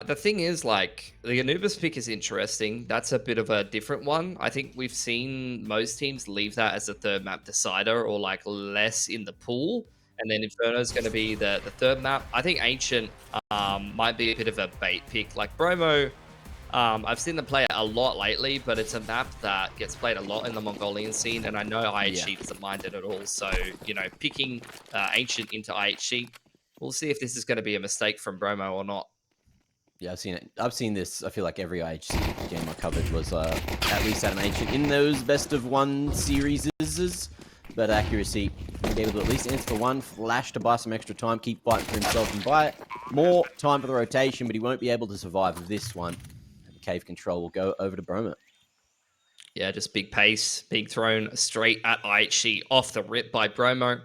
The thing is, like, the Anubis pick is interesting. That's a bit of a different one. I think we've seen most teams leave that as a third map decider or like less in the pool. And then Inferno is going to be the third map. I think Ancient might be a bit of a bait pick. Like Bromo, I've seen them play it a lot lately, but it's a map that gets played a lot in the Mongolian scene. And I know IHC doesn't mind it at all. So, you know, picking Ancient into IHC, we'll see if this is going to be a mistake from Bromo or not. Yeah, I've seen it. I've seen this. I feel like every IHC game I covered was at least an Ancient in those best of one series. But accuracy, being able to at least answer for one, flash to buy some extra time, keep fighting for himself and buy more time for the rotation, but he won't be able to survive with this one. And cave control will go over to Bromo. Yeah, just big pace being thrown straight at IHC off the rip by Bromo.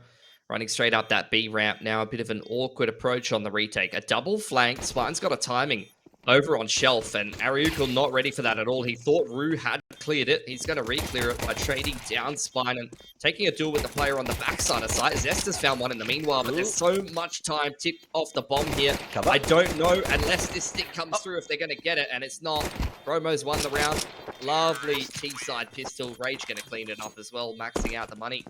Running straight up that B ramp now. A bit of an awkward approach on the retake. A double flank. Spine's got a timing over on Shelf, and Ariukul not ready for that at all. He thought Rue had cleared it. He's going to re-clear it by trading down Spine and taking a duel with the player on the backside of site. Zesta's found one in the meanwhile, but there's so much time tipped off the bomb here. Cover. I don't know unless this stick comes through if they're going to get it, and it's not. Bromo's won the round. Lovely T-side pistol. Rage going to clean it up as well, maxing out the money.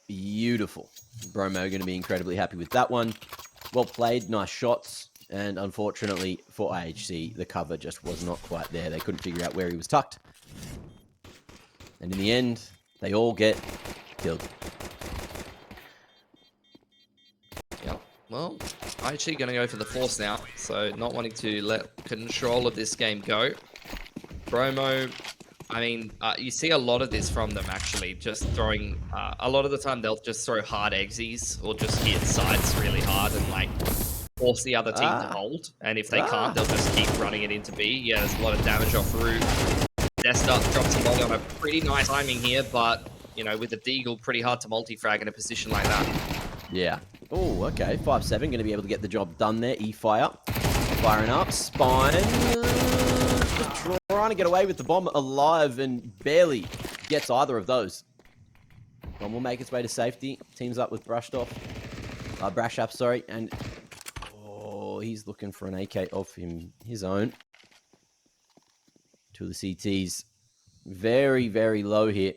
Beautiful. Bromo going to be incredibly happy with that one. Well played, nice shots. And unfortunately for IHC, the cover just was not quite there. They couldn't figure out where he was tucked. And in the end, they all get killed. Yeah, well, IHC going to go for the force now. So not wanting to let control of this game go. Bromo, I mean, you see a lot of this from them, actually. Just throwing... a lot of the time, they'll just throw hard exes or just hit sides really hard and, like, force the other team to hold. And if they can't, they'll just keep running it into B. Yeah, there's a lot of damage off Rue. Desta drops a molly on a pretty nice timing here, but, you know, with the Deagle, pretty hard to multi-frag in a position like that. Yeah. Oh, okay. 5-7, going to be able to get the job done there. E-fire. Firing up. Spine. Trying to get away with the bomb alive and barely gets either of those. One will make its way to safety. Teams up with Brushed Off. Brash Up, sorry. And oh, he's looking for an AK of his own. Two of the CTs. Very, very low here.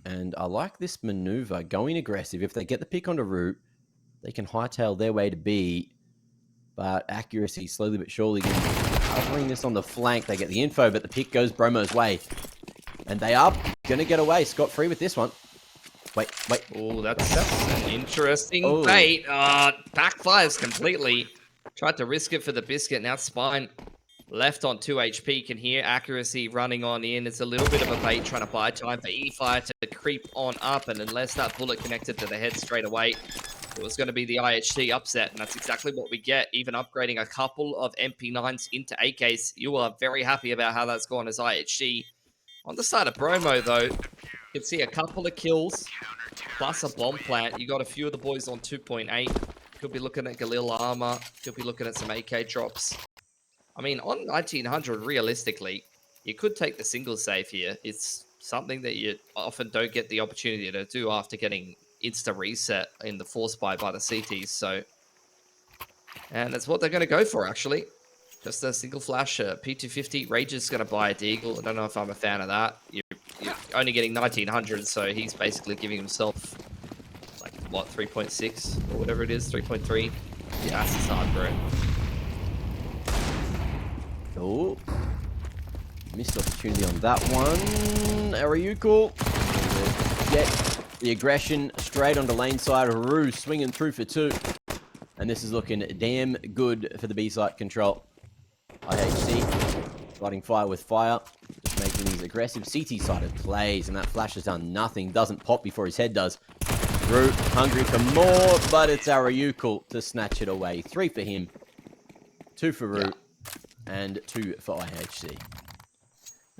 And I like this maneuver. Going aggressive. If they get the pick onto Root, they can hightail their way to B. But accuracy, slowly but surely, covering this on the flank. They get the info, but the pick goes Bromo's way. And they are going to get away scot-free with this one. Wait. Oh, that's an interesting bait. Backfires completely. Tried to risk it for the biscuit. Now Spine left on 2 HP. Can hear accuracy running on in. It's a little bit of a bait trying to buy time for E-Fire to creep on up. And unless that bullet connected to the head straight away, it was going to be the IHC upset, and that's exactly what we get. Even upgrading a couple of MP9s into AKs, you are very happy about how that's gone as IHC. On the side of Bromo, though, you can see a couple of kills, plus a bomb plant. You got a few of the boys on 2.8. Could be looking at Galil armor. Could be looking at some AK drops. I mean, on 1900, realistically, you could take the single save here. It's something that you often don't get the opportunity to do after getting insta reset in the force buy by the CTs. So, and that's what they're going to go for, actually. Just a single flash, P250. Rage is going to buy a Deagle. I don't know if I'm a fan of that. You're only getting 1900, so he's basically giving himself, like, what, 3.6 or whatever it is, 3.3. Yeah, that's his hard, bro. Oh, missed opportunity on that one. Ariukul get the aggression straight onto lane side. Rue swinging through for 2. And this is looking damn good for the B-site control. IHC fighting fire with fire. Just making these aggressive CT-sided plays. And that flash has done nothing. Doesn't pop before his head does. Rue hungry for more, but it's Ariukul to snatch it away. 3 for him. 2 for Rue. And 2 for IHC.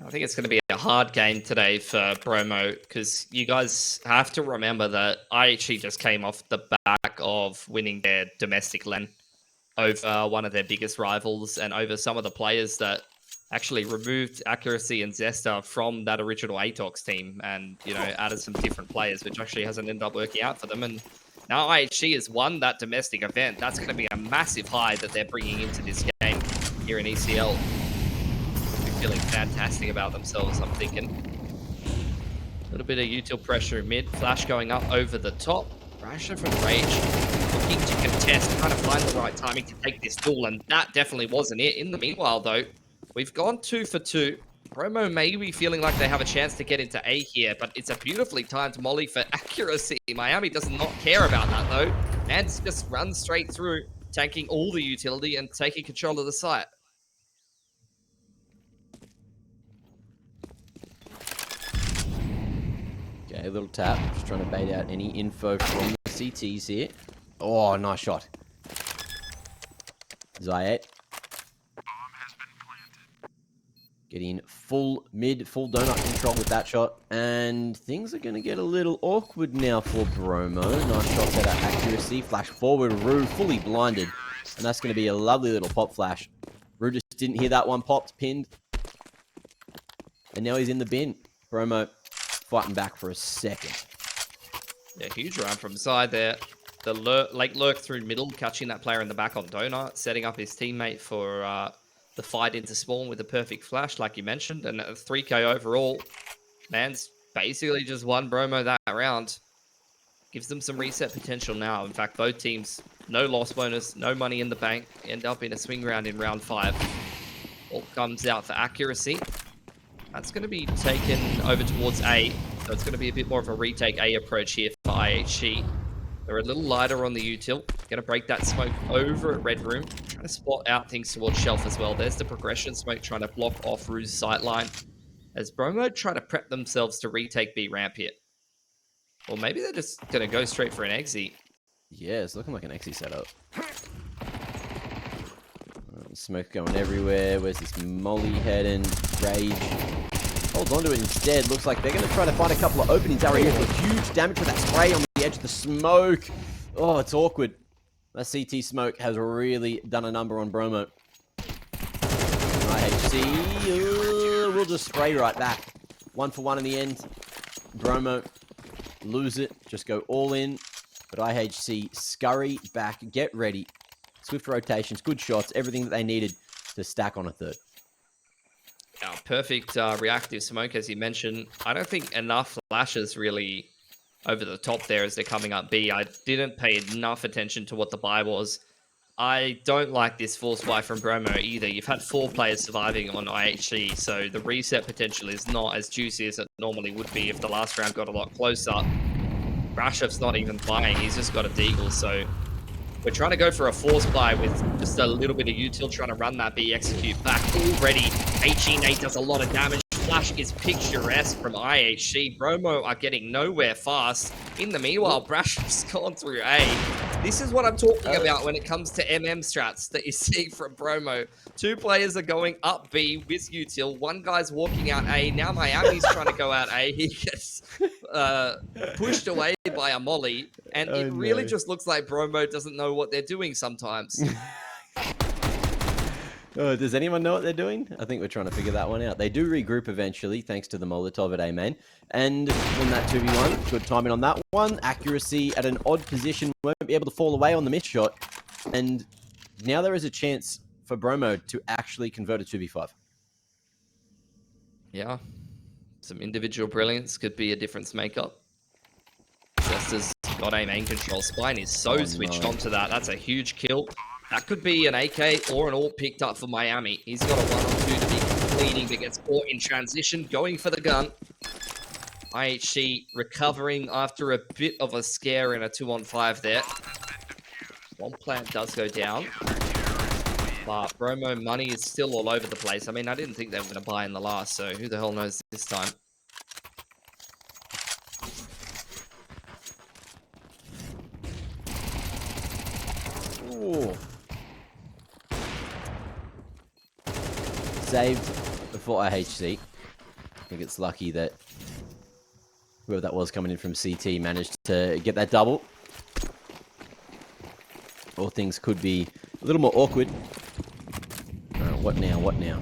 I think it's going to be a hard game today for Bromo, because you guys have to remember that IHC just came off the back of winning their domestic LAN over one of their biggest rivals and over some of the players that actually removed accuracy and Zesta from that original Atox team and, you know, added some different players, which actually hasn't ended up working out for them. And Now IHC has won that domestic event. That's going to be a massive high that they're bringing into this game here in ECL. They're feeling fantastic about themselves, I'm thinking. A little bit of util pressure in mid. Flash going up over the top. Brasher from Rage looking to contest, trying to find the right timing to take this duel, and that definitely wasn't it. In the meanwhile, though, we've gone 2 for 2. Bromo may be feeling like they have a chance to get into A here, but it's a beautifully timed molly for accuracy. Miami does not care about that, though, and just runs straight through, tanking all the utility and taking control of the site. Okay, a little tap. Just trying to bait out any info from the CTs here. Oh, nice shot. Zayat. Getting full mid, full donut control with that shot. And things are going to get a little awkward now for Bromo. Nice shots out of accuracy. Flash forward, Rue fully blinded. And that's going to be a lovely little pop flash. Rue just didn't hear that one. Popped, pinned. And now he's in the bin. Bromo fighting back for a second. Yeah, huge round from side there. The lurk through middle, catching that player in the back on donut, setting up his teammate for the fight into spawn with a perfect flash, like you mentioned, and a 3k overall. Man's basically just won Bromo that round. Gives them some reset potential now. In fact, both teams, no loss bonus, no money in the bank, end up in a swing round in round 5. All comes out for accuracy. That's going to be taken over towards A, so it's going to be a bit more of a retake A approach here for IHC. They're a little lighter on the util. Going to break that smoke over at Red Room. Trying to spot out things towards Shelf as well. There's the progression smoke trying to block off Rue's sightline. As Bromo try to prep themselves to retake B ramp here. Or maybe they're just going to go straight for an exit. Yeah, it's looking like an exit setup. Smoke going everywhere. Where's this molly heading? Rage holds onto it instead. Looks like they're going to try to find a couple of openings. Area for huge damage with that spray on the edge of the smoke. Oh, it's awkward. That CT smoke has really done a number on Bromo. IHC will just spray right back. 1 for 1 in the end. Bromo lose it. Just go all in. But IHC scurry back. Get ready. Swift rotations, good shots, everything that they needed to stack on a third. Yeah, perfect reactive smoke, as you mentioned. I don't think enough flashes really over the top there as they're coming up B. I didn't pay enough attention to what the buy was. I don't like this force buy from Bromo either. You've had 4 players surviving on IHC, so the reset potential is not as juicy as it normally would be if the last round got a lot closer. Brashev's not even buying, he's just got a deagle, so we're trying to go for a force buy with just a little bit of util, trying to run that B execute back already. HE8 does a lot of damage. Flash is picturesque from IHC. Bromo are getting nowhere fast. In the meanwhile, Brashev's gone through A. This is what I'm talking about when it comes to MM strats that you see from Bromo. 2 players are going up B with util. 1 guy's walking out A. Now Miami's trying to go out A. He gets pushed away by a molly. And it really just looks like Bromo doesn't know what they're doing sometimes. Does anyone know what they're doing? I think we're trying to figure that one out. They do regroup eventually, thanks to the Molotov at A main. And win that 2v1. Good timing on that one. Accuracy at an odd position. Won't be able to fall away on the missed shot. And now there is a chance for Bromo to actually convert a 2v5. Yeah. Some individual brilliance could be a difference maker. Jester's got A main control. Spine is so switched onto that. That's a huge kill. That could be an AK or an ult picked up for Miami. He's got a 1 or 2 to be completing, but gets caught in transition, going for the gun. IHC recovering after a bit of a scare in a 2-on-5 there. 1 plant does go down. But Bromo money is still all over the place. I mean, I didn't think they were going to buy in the last, so who the hell knows this time. Ooh. Saved for IHC. I think it's lucky that whoever that was coming in from CT managed to get that double. Or things could be a little more awkward. What now? What now?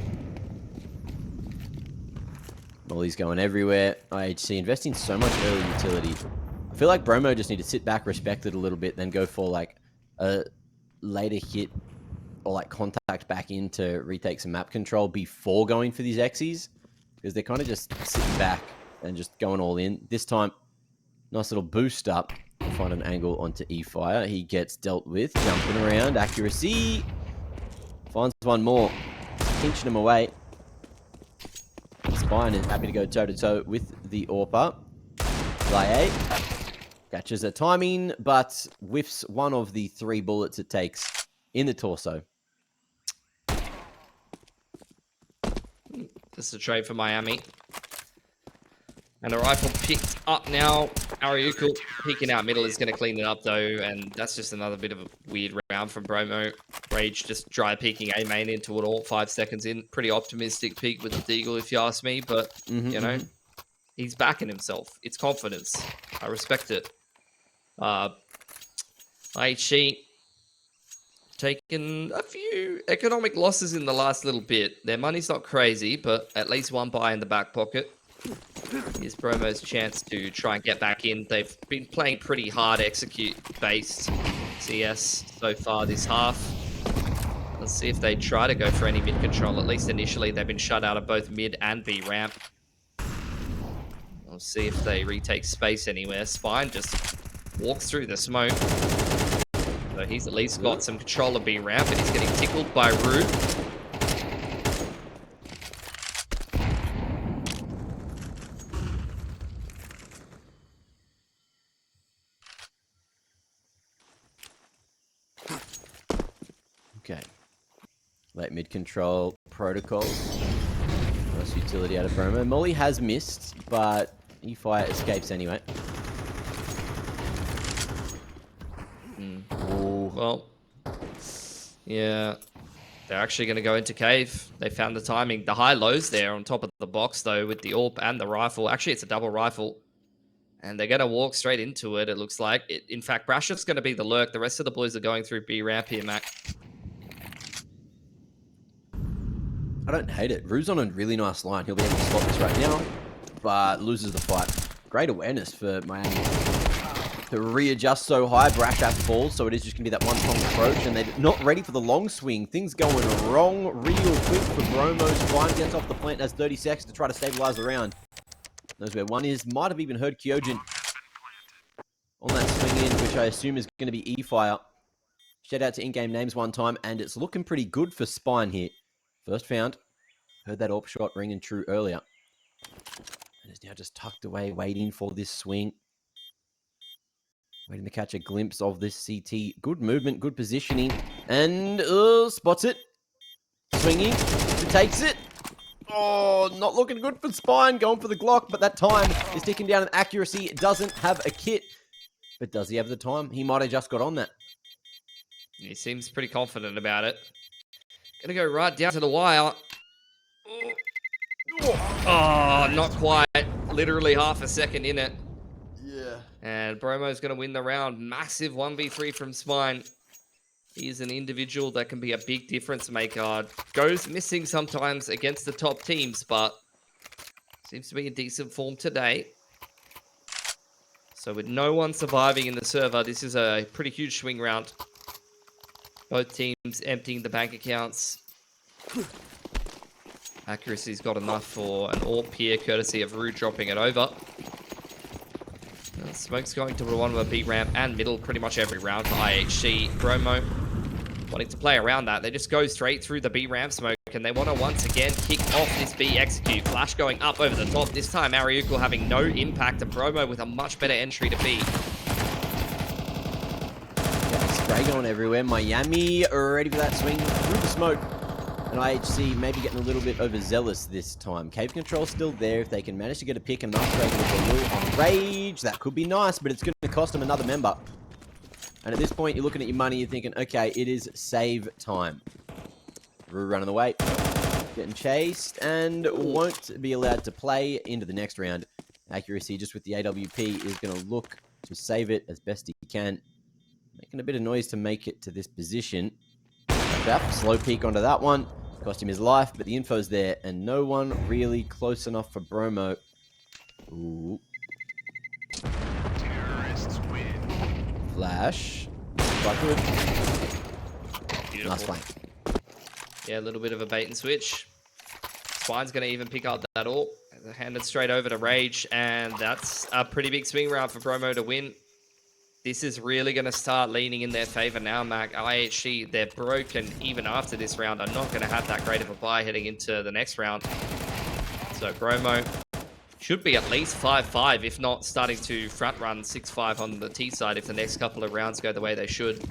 Molly's going everywhere. IHC investing so much early utility. I feel like Bromo just need to sit back, respect it a little bit, then go for like a later hit or like contact back in to retake some map control before going for these X's, because they're kind of just sitting back and just going all in. This time, nice little boost up. Find an angle onto E-Fire. He gets dealt with, jumping around, accuracy. Finds one more, pinching him away. Spine is happy to go toe-to-toe with the AWPer. Laie catches a timing, but whiffs one of the 3 bullets it takes in the torso. This is a trade for Miami. And a rifle picked up now. Ariukel peeking out middle is going to clean it up, though. And that's just another bit of a weird round from Bromo. Rage just dry peeking A main into it all 5 seconds in. Pretty optimistic peek with the Deagle, if you ask me. But, you know, he's backing himself. It's confidence. I respect it. IHC taken a few economic losses in the last little bit. Their money's not crazy, but at least one buy in the back pocket. Here's Bromo's chance to try and get back in. They've been playing pretty hard execute-based CS so far this half. Let's see if they try to go for any mid control. At least initially, they've been shut out of both mid and B ramp. We'll see if they retake space anywhere. Spine just walks through the smoke. So he's at least got some control of B ramp, and he's getting tickled by Rue. Okay. Late mid control protocols. Nice utility out of Bromo. Molly has missed, but E-Fire escapes anyway. Well, yeah. They're actually going to go into cave. They found the timing. The high-lows there on top of the box, though, with the AWP and the rifle. Actually, it's a double rifle. And they're going to walk straight into it, it looks like. In fact, Brashev's going to be the lurk. The rest of the boys are going through B ramp here, Mac. I don't hate it. Rue's on a really nice line. He'll be able to spot this right now, but loses the fight. Great awareness for Miami to readjust so high. Brashav falls, so it is just going to be that one-prong approach, and they're not ready for the long swing. Things going wrong real quick for Bromo. Spine gets off the plant, has 30 seconds to try to stabilize the round. Knows where one is. Might have even heard Kyojin on that swing in, which I assume is going to be E-Fire. Shout out to in-game names one time, and it's looking pretty good for Spine here. First found. Heard that AWP shot ringing true earlier. And is now just tucked away, waiting for this swing. Waiting to catch a glimpse of this CT. Good movement, good positioning. And spots it. Swinging. Takes it. Oh, not looking good for Spine. Going for the Glock, but that time is ticking down, and accuracy doesn't have a kit. But does he have the time? He might have just got on that. He seems pretty confident about it. Gonna go right down to the wire. Oh, not quite. Literally half a second in it. Yeah. And Bromo's gonna win the round. Massive 1v3 from Spine. He's an individual that can be a big difference maker. Goes missing sometimes against the top teams, but seems to be in decent form today. So with no one surviving in the server, this is a pretty huge swing round. Both teams emptying the bank accounts. Accuracy's got enough for an AWP here, courtesy of Rue dropping it over. Smoke's going to one of a B ramp and middle pretty much every round for IHC. Bromo wanting to play around that. They just go straight through the B ramp smoke, and they want to once again kick off this B execute. Flash going up over the top. This time, Ariukel having no impact, and Bromo with a much better entry to B. Spray going everywhere. Miami ready for that swing through the smoke. And IHC maybe getting a little bit overzealous this time. Cave control still there. If they can manage to get a pick enough, they can go on Rage. That could be nice, but it's going to cost them another member. And at this point, you're looking at your money, you're thinking, okay, it is save time. Rue running away. Getting chased and won't be allowed to play into the next round. Accuracy just with the AWP is going to look to save it as best he can. Making a bit of noise to make it to this position. Slow peek onto that one. Cost him his life, but the info's there, and no one really close enough for Bromo. Ooh. flash. Quite good. Beautiful. Nice flank. Yeah, a little bit of a bait and switch. Spine's going to even pick up that AWP. Hand it straight over to Rage, and that's a pretty big swing round for Bromo to win. This is really going to start leaning in their favor now, Mac. IHC, they're broken even after this round. Are not going to have that great of a buy heading into the next round. So Bromo should be at least 5-5, if not starting to front run 6-5 on the T side if the next couple of rounds go the way they should.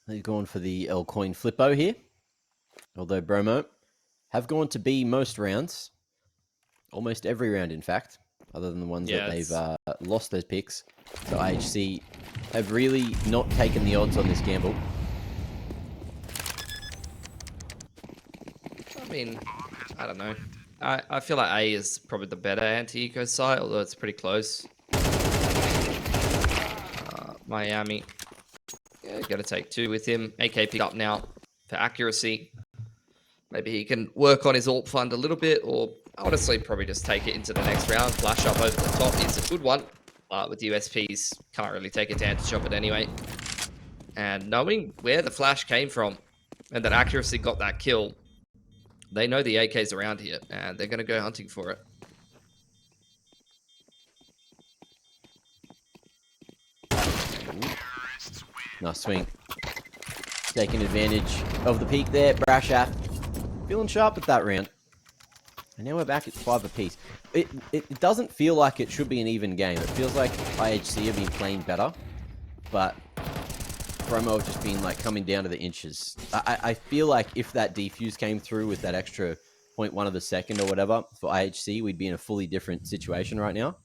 They've gone for the L coin flippo here. Although Bromo have gone to B most rounds. Almost every round, in fact. Other than the ones that they've lost those picks. So IHC have really not taken the odds on this gamble. I mean, I don't know. I feel like A is probably the better anti-eco site, although it's pretty close. Miami. Yeah, got to take 2 with him. AK pick up now for accuracy. Maybe he can work on his AWP fund a little bit, or honestly, probably just take it into the next round. Flash up over the top is a good one, but with USPs, can't really take advantage of it anyway. And knowing where the flash came from, and that accuracy got that kill, they know the AK's around here, and they're going to go hunting for it. Nice swing. Taking advantage of the peak there. Brashaf feeling sharp with that round. And now we're back at 5 apiece. It doesn't feel like it should be an even game. It feels like IHC have been playing better. But Bromo have just been like coming down to the inches. I feel like if that defuse came through with that extra 0.1 of a second or whatever for IHC, we'd be in a fully different situation right now.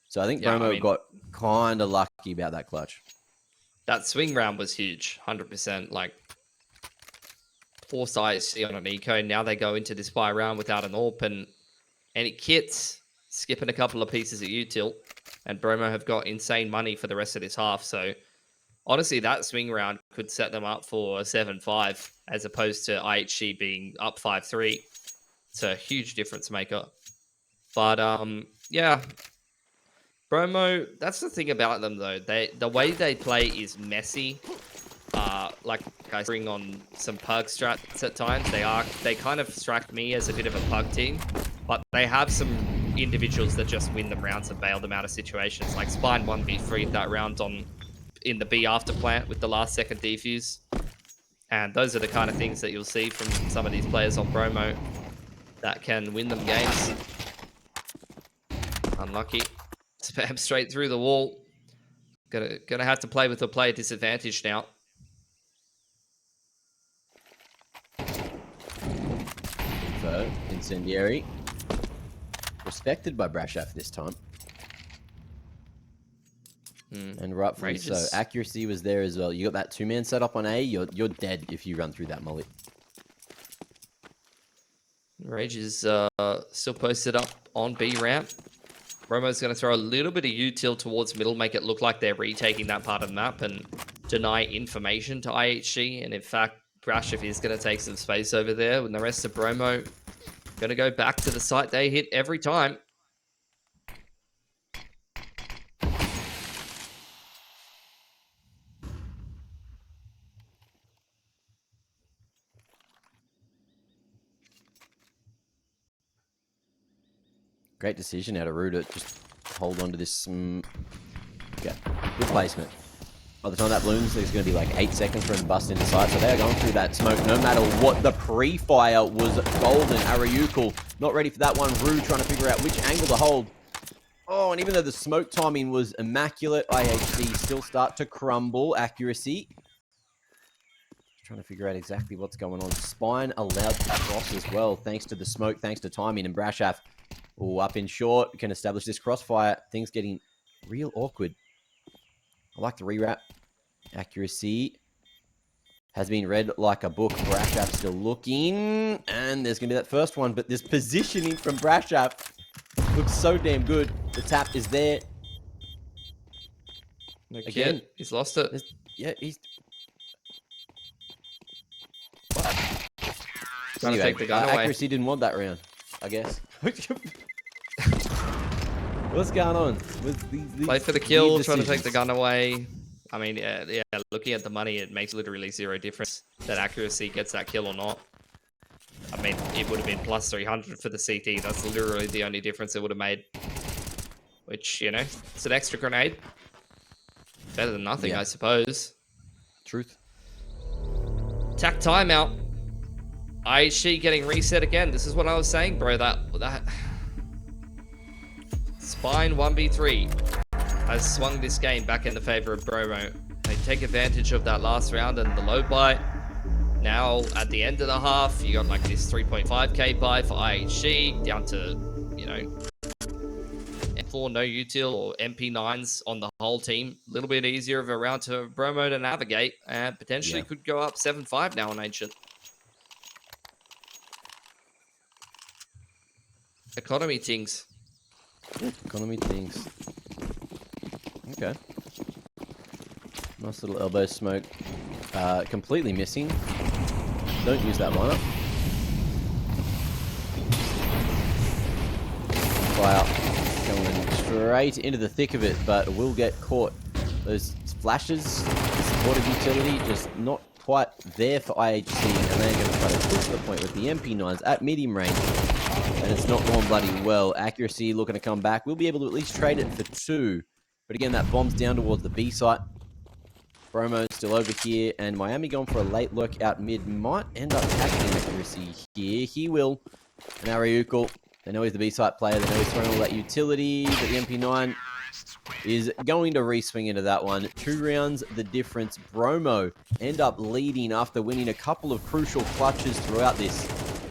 So I think Bromo got kind of lucky about that clutch. That swing round was huge, 100%. Like, forced IHC on an eco. Now they go into this buy round without an AWP and any kits, skipping a couple of pieces at util. And Bromo have got insane money for the rest of this half. So, honestly, that swing round could set them up for a 7-5 as opposed to IHC being up 5-3. It's a huge difference maker. But, yeah. Bromo, that's the thing about them, though. The way they play is messy. Like I bring on some pug strats at times. They kind of strike me as a bit of a pug team, but they have some individuals that just win them rounds and bail them out of situations. Like Spine 1v3 that round in the B after plant with the last second defuse. And those are the kind of things that you'll see from some of these players on Bromo that can win them games. Unlucky. Spam straight through the wall. Gonna have to play with a player disadvantage now. So, incendiary. Respected by Brashaf this time. And rightfully so. Accuracy was there as well. You got that 2-man setup on A, you're dead if you run through that mullet. Rage is still posted up on B ramp. Bromo's going to throw a little bit of util towards middle, make it look like they're retaking that part of the map and deny information to IHC. And in fact, Brashaf is going to take some space over there. And the rest of Bromo going to go back to the site they hit every time. Great decision out of Rue to just hold on to this. Yeah, good placement. By the time that blooms, there's going to be like 8 seconds for him to bust into sight. So they are going through that smoke no matter what. The pre-fire was golden. Arayukal not ready for that one. Rue trying to figure out which angle to hold. Oh, and even though the smoke timing was immaculate, IHC still start to crumble. Accuracy. Trying to figure out exactly what's going on. Spine allowed to cross as well, thanks to the smoke, thanks to timing. And Brashaf, up in short, can establish this crossfire. Things getting real awkward. I like the rewrap. Accuracy has been read like a book. Brashaf still looking. And there's going to be that first one. But this positioning from Brashaf looks so damn good. The tap is there. Again, he's lost it. Yeah, he's... Trying to take the gun away. Accuracy didn't want that round, I guess. What's going on with these Play for the kill, weird trying to take the decisions? gun away. I mean, yeah, looking at the money, it makes literally zero difference that accuracy gets that kill or not. I mean, it would have been plus 300 for the CT. That's literally the only difference it would have made. Which, you know, it's an extra grenade. Better than nothing, Yeah. I suppose. Truth. Attack timeout. IHC getting reset again. This is what I was saying, bro. That Spine 1v3 has swung this game back in the favor of Bromo. They take advantage of that last round and the low buy. Now, at the end of the half, you got like this 3.5k buy for IHC, down to, you know, M4 no util or MP9s on the whole team. A little bit easier of a round to Bromo to navigate, and potentially could go up 7-5 now on Ancient. Economy things. Economy things. Okay. Nice little elbow smoke. Completely missing. Don't use that lineup. Fire going straight into the thick of it, but will get caught. Those flashes, the supportive utility, just not quite there for IHC, and they're going to try to push the point with the MP9s at medium range. And it's not going bloody well. Accuracy looking to come back. We'll be able to at least trade it for 2. But again, that bomb's down towards the B site. Bromo still over here, and Miami going for a late lurk out mid. Might end up catching Accuracy here. He will. And Ariukal, they know he's the B site player. They know he's throwing all that utility, but the MP9 is going to re-swing into that one. 2 rounds the difference. Bromo end up leading after winning a couple of crucial clutches throughout this.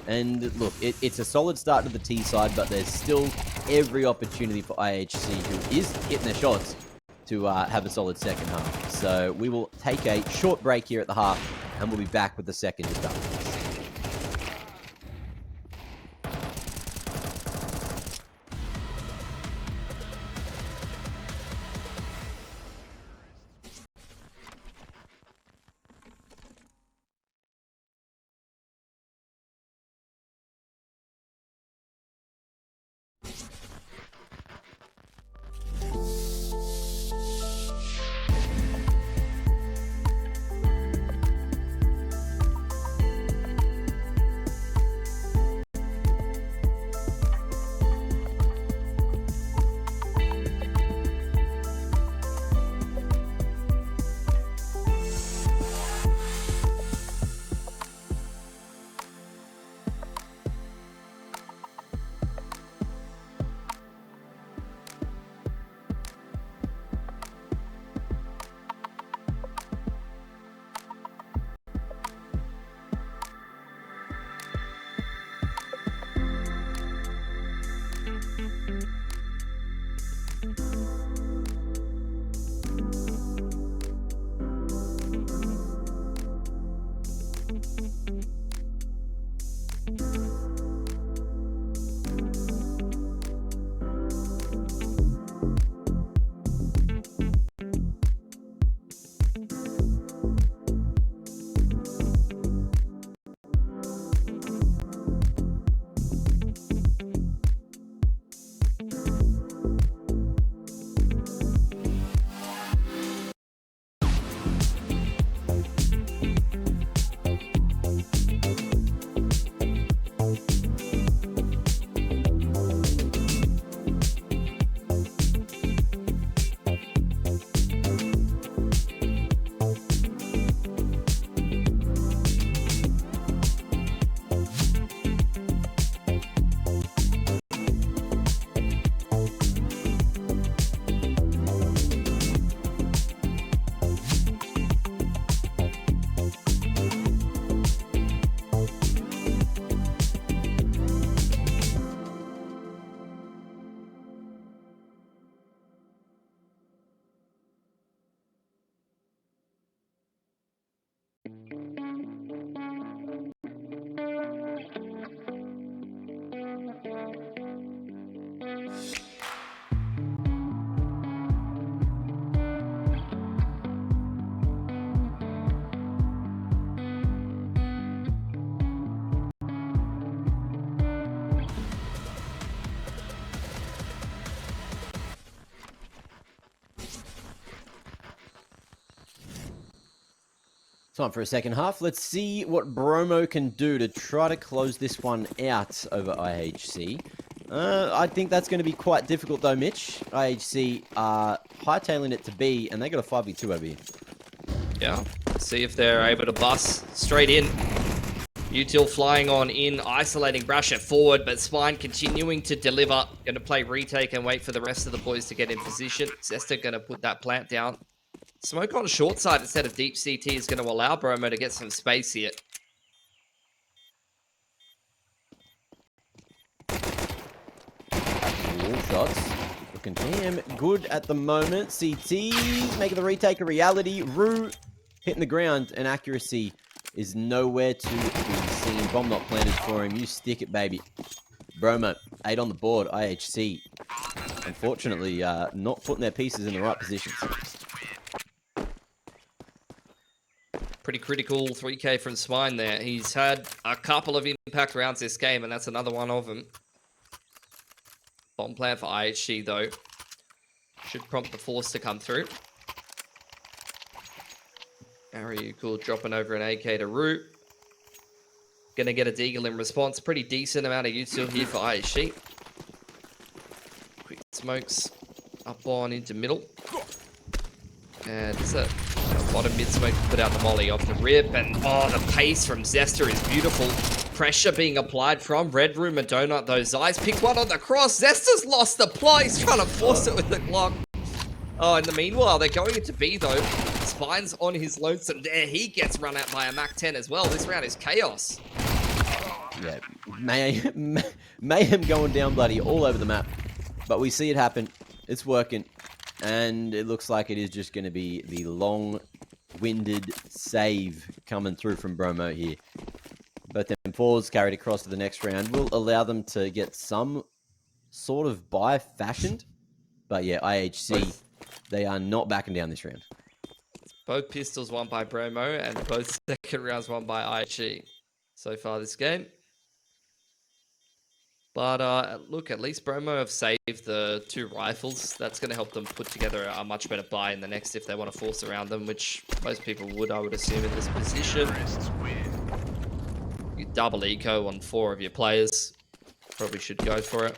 And look, it's a solid start to the T side, but there's still every opportunity for IHC, who is hitting their shots, to have a solid second half. So we will take a short break here at the half, and we'll be back with the second just after this. Time for a second half. Let's see what Bromo can do to try to close this one out over IHC. I think that's going to be quite difficult though, Mitch. IHC are hightailing it to B, and they got a 5v2 over here. Yeah, see if they're able to bust straight in. Util flying on in, isolating Brashev forward, but Spine continuing to deliver. Going to play retake and wait for the rest of the boys to get in position. Zesta going to put that plant down. Smoke on short side instead of deep CT is going to allow Bromo to get some space here. All shots looking damn good at the moment. CT making the retake a reality. Rue hitting the ground, and accuracy is nowhere to be seen. Bomb not planted for him. You stick it, baby. Bromo, 8 on the board. IHC, unfortunately, not putting their pieces in the right positions. Pretty critical 3K from Spine there. He's had a couple of impact rounds this game, and that's another one of them. Bomb plan for IHC, though. Should prompt the force to come through. Ariukul dropping over an AK to Root. Gonna get a Deagle in response. Pretty decent amount of util here for IHC. Quick smokes up on into middle. And it's a bottom mid smoke to put out the molly off the rip. And oh, the pace from Zesta is beautiful. Pressure being applied from Red Room and Donut. Those eyes picked one on the cross. Zesta's lost the plot. He's trying to force it with the Glock. Oh, in the meanwhile, they're going into B though. Spine's on his lonesome there. He gets run out by a Mac 10 as well. This round is chaos. Yeah, mayhem going down bloody all over the map. But we see it happen. It's working. And it looks like it is just going to be the long-winded save coming through from Bromo here. But then fours carried across to the next round will allow them to get some sort of buy fashioned. But yeah, IHC, they are not backing down this round. Both pistols won by Bromo and both second rounds won by IHC so far this game. But look, at least Bromo have saved the 2 rifles. That's going to help them put together a much better buy in the next if they want to force around them, which most people would, I would assume, in this position. You double eco on 4 of your players. Probably should go for it.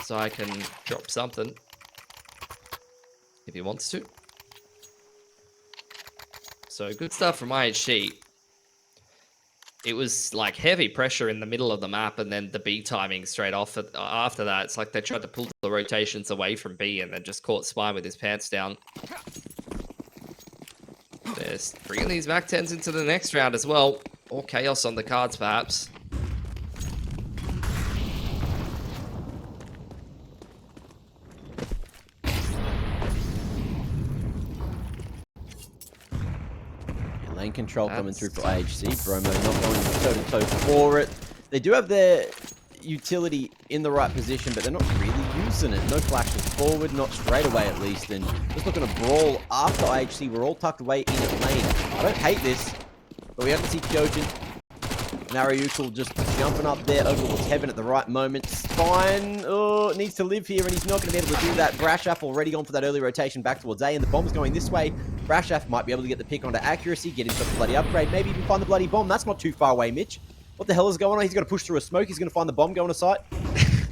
So I can drop something if he wants to. So good stuff from IHC. It was like heavy pressure in the middle of the map, and then the B timing straight off after that. It's like they tried to pull the rotations away from B and then just caught Spine with his pants down. They're bringing these Mac 10s into the next round as well. Or chaos on the cards, perhaps. Lane control coming through for IHC. Bromo not going toe-to-toe for it. They do have their utility in the right position, but they're not really using it. No flashes forward, not straight away at least. And just looking to brawl after IHC. We're all tucked away in at lane. I don't hate this, but we have to see Kyojin. Nariukul just jumping up there over towards heaven at the right moment. Spine needs to live here, and he's not going to be able to do that. Brashaf already gone for that early rotation back towards A, and the bomb's going this way. Brashaf might be able to get the pick onto accuracy, get himself a bloody upgrade, maybe even find the bloody bomb. That's not too far away, Mitch. What the hell is going on? He's going to push through a smoke. He's going to find the bomb going to site.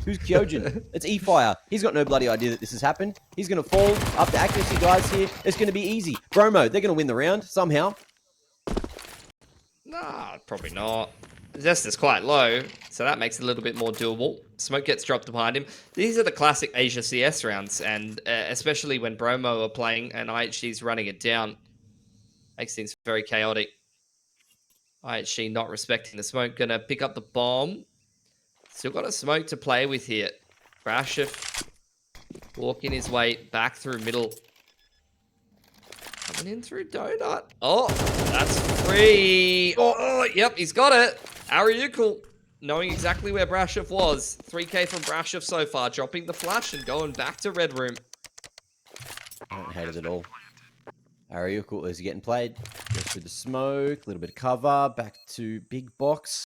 Who's Kyojin? It's E-Fire. He's got no bloody idea that this has happened. He's going to fall up to accuracy, guys, here. It's going to be easy. Bromo, they're going to win the round somehow. Nah, probably not. Zesta's quite low, so that makes it a little bit more doable. Smoke gets dropped behind him. These are the classic Asia CS rounds, and especially when Bromo are playing and IHC's running it down, makes things very chaotic. IHC not respecting the smoke, gonna pick up the bomb. Still got a smoke to play with here. Brashev walking his way back through middle. Coming in through Donut. Oh, that's free. Oh, yep, he's got it. Ariukul knowing exactly where Brashev was. 3K from Brashev so far, dropping the flash and going back to Red Room. I don't hate it at all. Ariukul is getting played. Goes through the smoke, a little bit of cover, back to big box.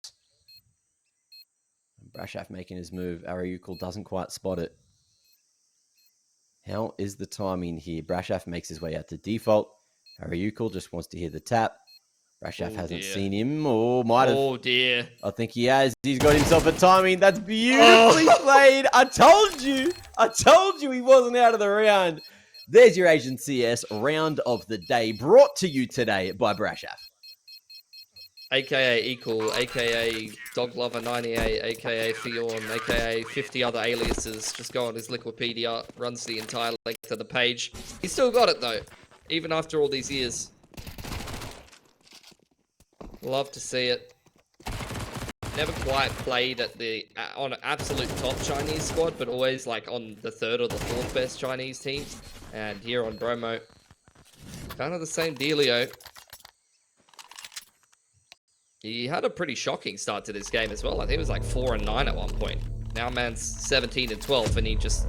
Brashev making his move. Ariukul doesn't quite spot it. How is the timing here? Brashev makes his way out to default. Harryukel just wants to hear the tap. Brashaf hasn't dear. seen him, or might have. Oh dear. I think he has. He's got himself a timing. That's beautifully played. I told you. I told you he wasn't out of the round. There's your Asian CS round of the day, brought to you today by Brashaf. AKA Equal, AKA Dog Lover 98, AKA Theorn, AKA 50 other aliases. Just go on his Liquipedia, runs the entire length of the page. He's still got it though, even after all these years. Love to see it. Never quite played at the on an absolute top Chinese squad, but always like on the third or the fourth best Chinese teams. And here on Bromo, kind of the same dealio. He had a pretty shocking start to this game as well. I think it was like 4-9 at one point. Now man's 17-12, and he just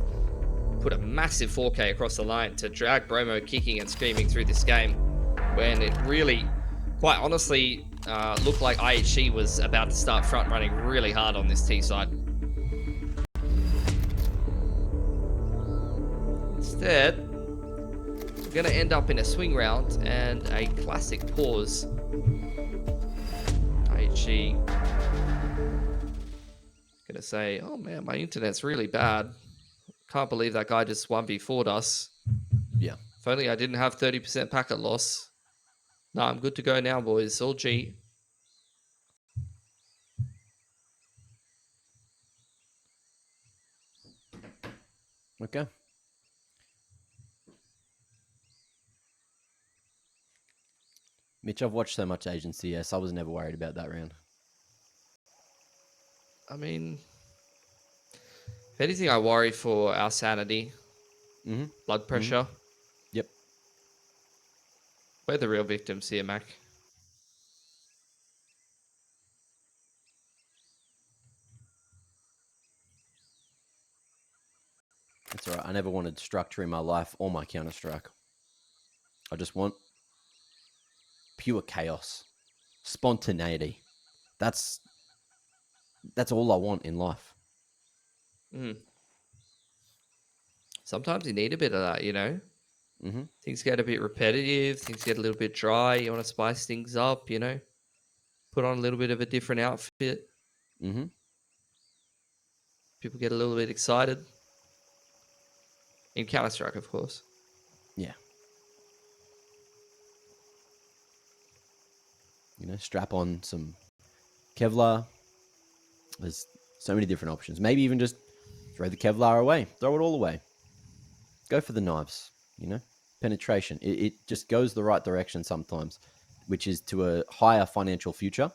put a massive 4K across the line to drag Bromo kicking and screaming through this game, when it really, quite honestly, looked like IHC was about to start front running really hard on this T side. Instead, we're going to end up in a swing round and a classic pause. IHC gonna say, oh man, my internet's really bad. Can't believe that guy just 1v4'd us. Yeah. If only I didn't have 30% packet loss. No, I'm good to go now, boys. All G. Okay. Mitch, I've watched so much Asian CS, I was never worried about that round. I mean, if anything, I worry for our sanity. Blood pressure. Yep. We're the real victims here, Mac. That's alright. I never wanted structure in my life or my Counter-Strike. I just want pure chaos, spontaneity. That's all I want in life. Sometimes you need a bit of that, you know? Things get a bit repetitive. Things get a little bit dry. You want to spice things up, you know? Put on a little bit of a different outfit. People get a little bit excited. In Counter-Strike, of course. Yeah. You know, strap on some Kevlar. There's so many different options. Maybe even just throw the Kevlar away. Throw it all away. Go for the knives, you know? Penetration. It just goes the right direction sometimes, which is to a higher financial future.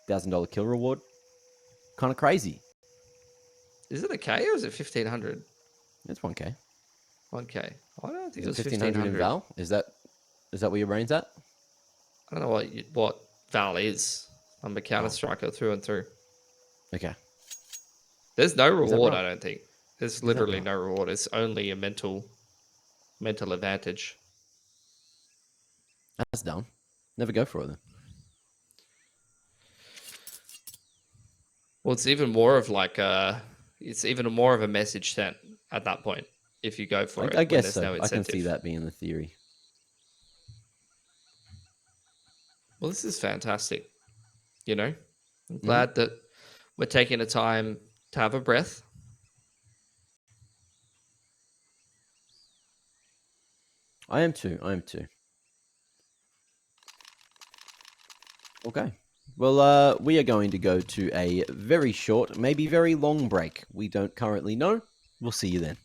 $1,000 kill reward. Kind of crazy. Is it a K or is it 1,500? It's 1K. 1K. I don't think it was 1,500 in Val. Is that where your brain's at? I don't know what Val is. I'm a Counter-Striker through and through. Okay. There's no reward, right? I don't think. There's literally no reward. It's only a mental advantage. That's dumb. Never go for it then. Well, it's even more of like it's even more of a message sent at that point if you go for it. I guess so. No I can see that being the theory. Well, this is fantastic. You know, I'm glad that we're taking the time to have a breath. I am too. Okay. Well, we are going to go to a very short, maybe very long break. We don't currently know. We'll see you then.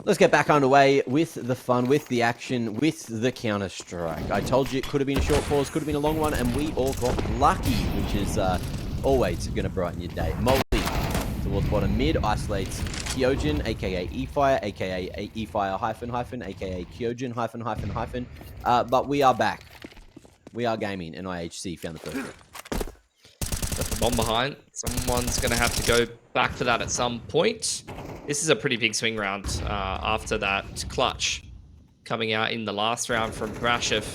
Let's get back underway with the fun, with the action, with the Counter-Strike. I told you it could have been a short pause, could have been a long one, and we all got lucky, which is always going to brighten your day. Molly, towards bottom mid, isolates Kyojin, aka E-Fire, aka E-Fire hyphen, aka Kyojin hyphen. But we are back. We are gaming, and IHC found the first one. Got the bomb behind. Someone's going to have to go back for that at some point. This is a pretty big swing round after that clutch coming out in the last round from Brashev.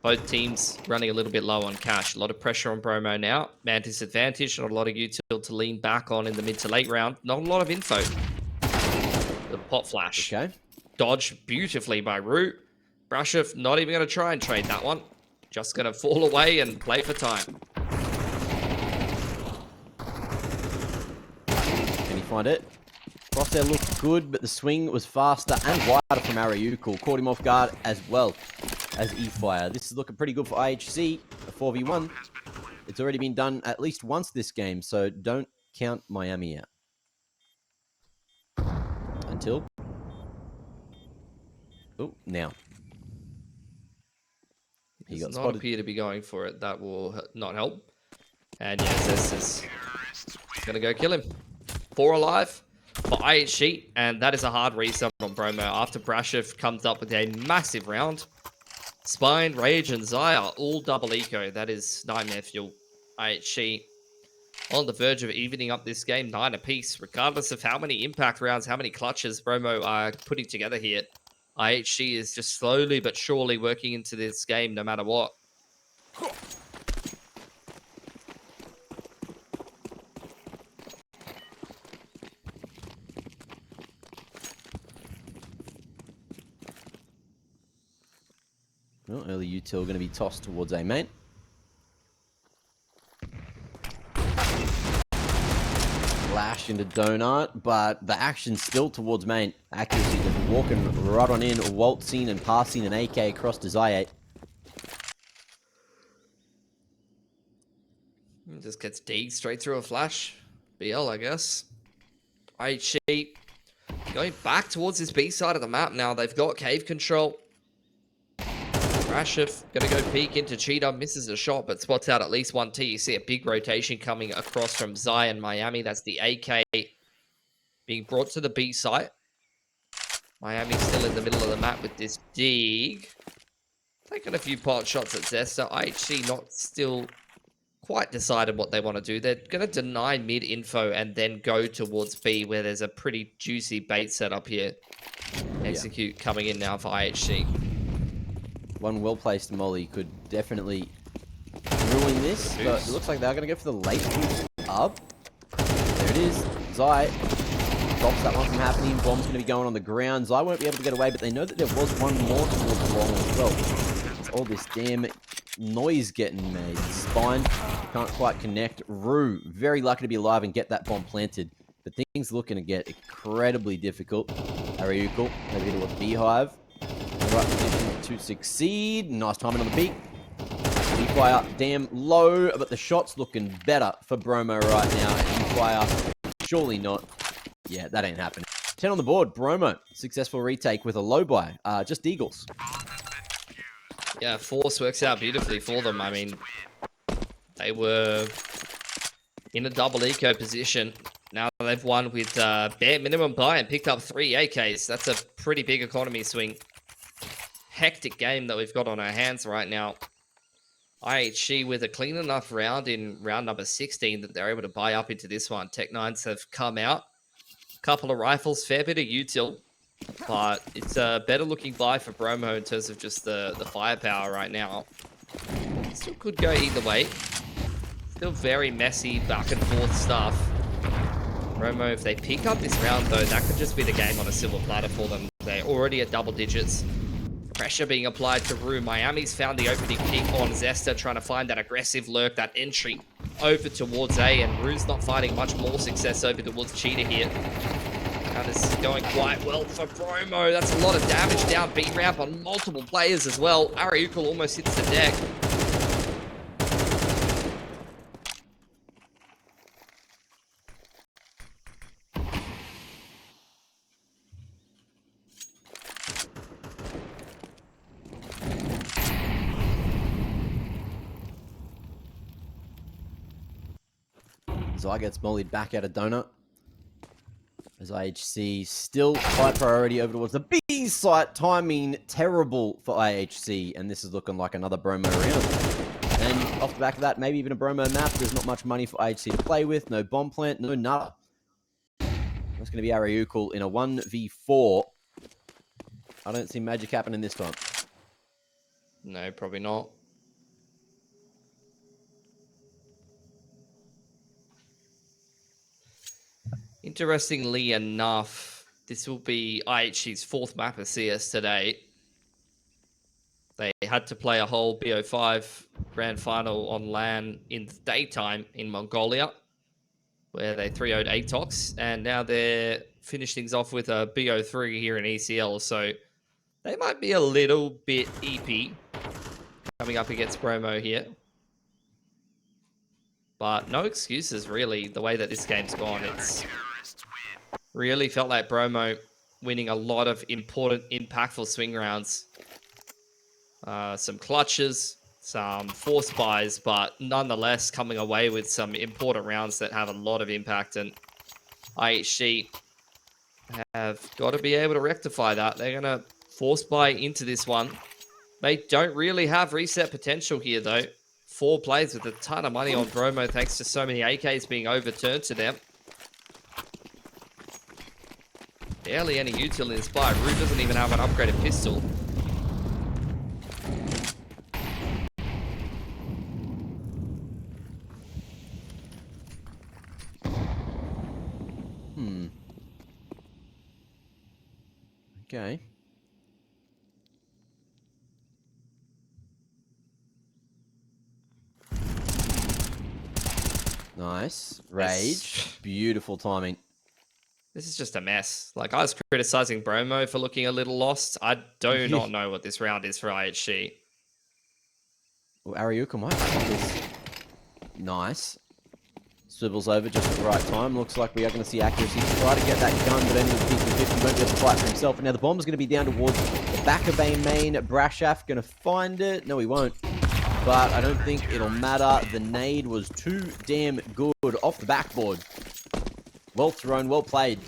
Both teams running a little bit low on cash. A lot of pressure on Bromo now. Man disadvantage. Not a lot of util to lean back on in the mid to late round. Not a lot of info. The pot flash. Okay. Dodged beautifully by Root. Brashev not even going to try and trade that one. Just going to fall away and play for time. Can he find it? Crosshair looked good, but the swing was faster and wider from Ariukul. Caught him off guard as well as E-Fire. This is looking pretty good for IHC. A 4v1. It's already been done at least once this game, so don't count Miami out. Until... Oh, now. He does not appear to be going for it. That will not help. And yes, this is going to go kill him. 4 alive for IHC, and that is a hard reset on Bromo after Brashev comes up with a massive round. Spine, Rage, and Zaya all double eco. That is nightmare fuel. IHC on the verge of evening up this game 9 apiece, regardless of how many impact rounds, how many clutches Bromo are putting together here. IHC is just slowly but surely working into this game no matter what. Well, early util going to be tossed towards A main. Flash into Donut, but the action's still towards main. Accuracy just walking right on in, waltzing and passing an AK across to Zy8. Just gets D straight through a flash. BL, I guess. IHC going back towards this B side of the map now. They've got cave control. Brashev going to go peek into Cheetah, misses a shot, but spots out at least one T. You see a big rotation coming across from Zai and Miami. That's the AK being brought to the B site. Miami's still in the middle of the map with this dig. Taking a few pot shots at Zesta. IHC not still quite decided what they want to do. They're going to deny mid info and then go towards B, where there's a pretty juicy bait set up here. Execute coming in now for IHC. One well-placed molly could definitely ruin this, but it looks like they're going to go for the late boost up. There it is. Zai stops that one from happening. Bomb's going to be going on the ground. Zai won't be able to get away, but they know that there was one more towards Bromo as well. It's all this damn noise getting made. Spine can't quite connect. Rue, very lucky to be alive and get that bomb planted, but things looking to get incredibly difficult. Ariukul, maybe to a beehive. Right position to succeed. Nice timing on the beat. E-Fire damn low, but the shot's looking better for Bromo right now. E-Fire, surely not. Yeah, that ain't happening. 10 on the board. Bromo, successful retake with a low buy. Just Eagles. Yeah, Force works out beautifully for them. I mean, they were in a double eco position. Now they've won with bare minimum buy and picked up 3 AKs. That's a pretty big economy swing. Hectic game that we've got on our hands right now. IHC with a clean enough round in round number 16 that they're able to buy up into this one. Tech9s have come out. Couple of rifles, fair bit of util. But it's a better looking buy for Bromo in terms of just the firepower right now. Still could go either way. Still very messy back and forth stuff. Bromo, if they pick up this round though, that could just be the game on a silver platter for them. They're already at double digits. Pressure being applied to Rue. Miami's found the opening pick on Zesta, trying to find that aggressive lurk, that entry over towards A, and Rue's not finding much more success over towards Cheetah here. Now this is going quite well for Bromo. That's a lot of damage down B ramp on multiple players as well. Ariukul almost hits the deck. Zai gets mollied back out of Donut. As IHC still high priority over towards the B site. Timing terrible for IHC. And this is looking like another Bromo round. And off the back of that, maybe even a Bromo map. There's not much money for IHC to play with. No bomb plant, no nada. That's going to be Ariukul in a 1v4. I don't see magic happening this time. No, probably not. Interestingly enough, this will be IHC's 4th map of CS today. They had to play a whole BO5 grand final on LAN in the daytime in Mongolia, where they 3-0'd Atox, and now they're finishing things off with a BO3 here in ECL, so they might be a little bit EP coming up against Bromo here. But no excuses, really, the way that this game's gone. It's really felt like Bromo winning a lot of important, impactful swing rounds. Some clutches, some force buys, but nonetheless coming away with some important rounds that have a lot of impact. And IHC have got to be able to rectify that. They're going to force buy into this one. They don't really have reset potential here, though. 4 plays with a ton of money on Bromo, thanks to so many AKs being overturned to them. Barely any util in this buy. Rue doesn't even have an upgraded pistol. Okay. Nice. Rage. Beautiful timing. This is just a mess. Like, I was criticizing Bromo for looking a little lost. I do not know what this round is for IHC. Well, Ariuka might have this. Nice. Swivels over just at the right time. Looks like we are going to see accuracy try to get that gun, but only with 50-50 won't be able to fight for himself. And now the bomb's going to be down towards the back of A main. Brashaf going to find it. No, he won't. But I don't think it'll matter. The nade was too damn good off the backboard. Well thrown, well played.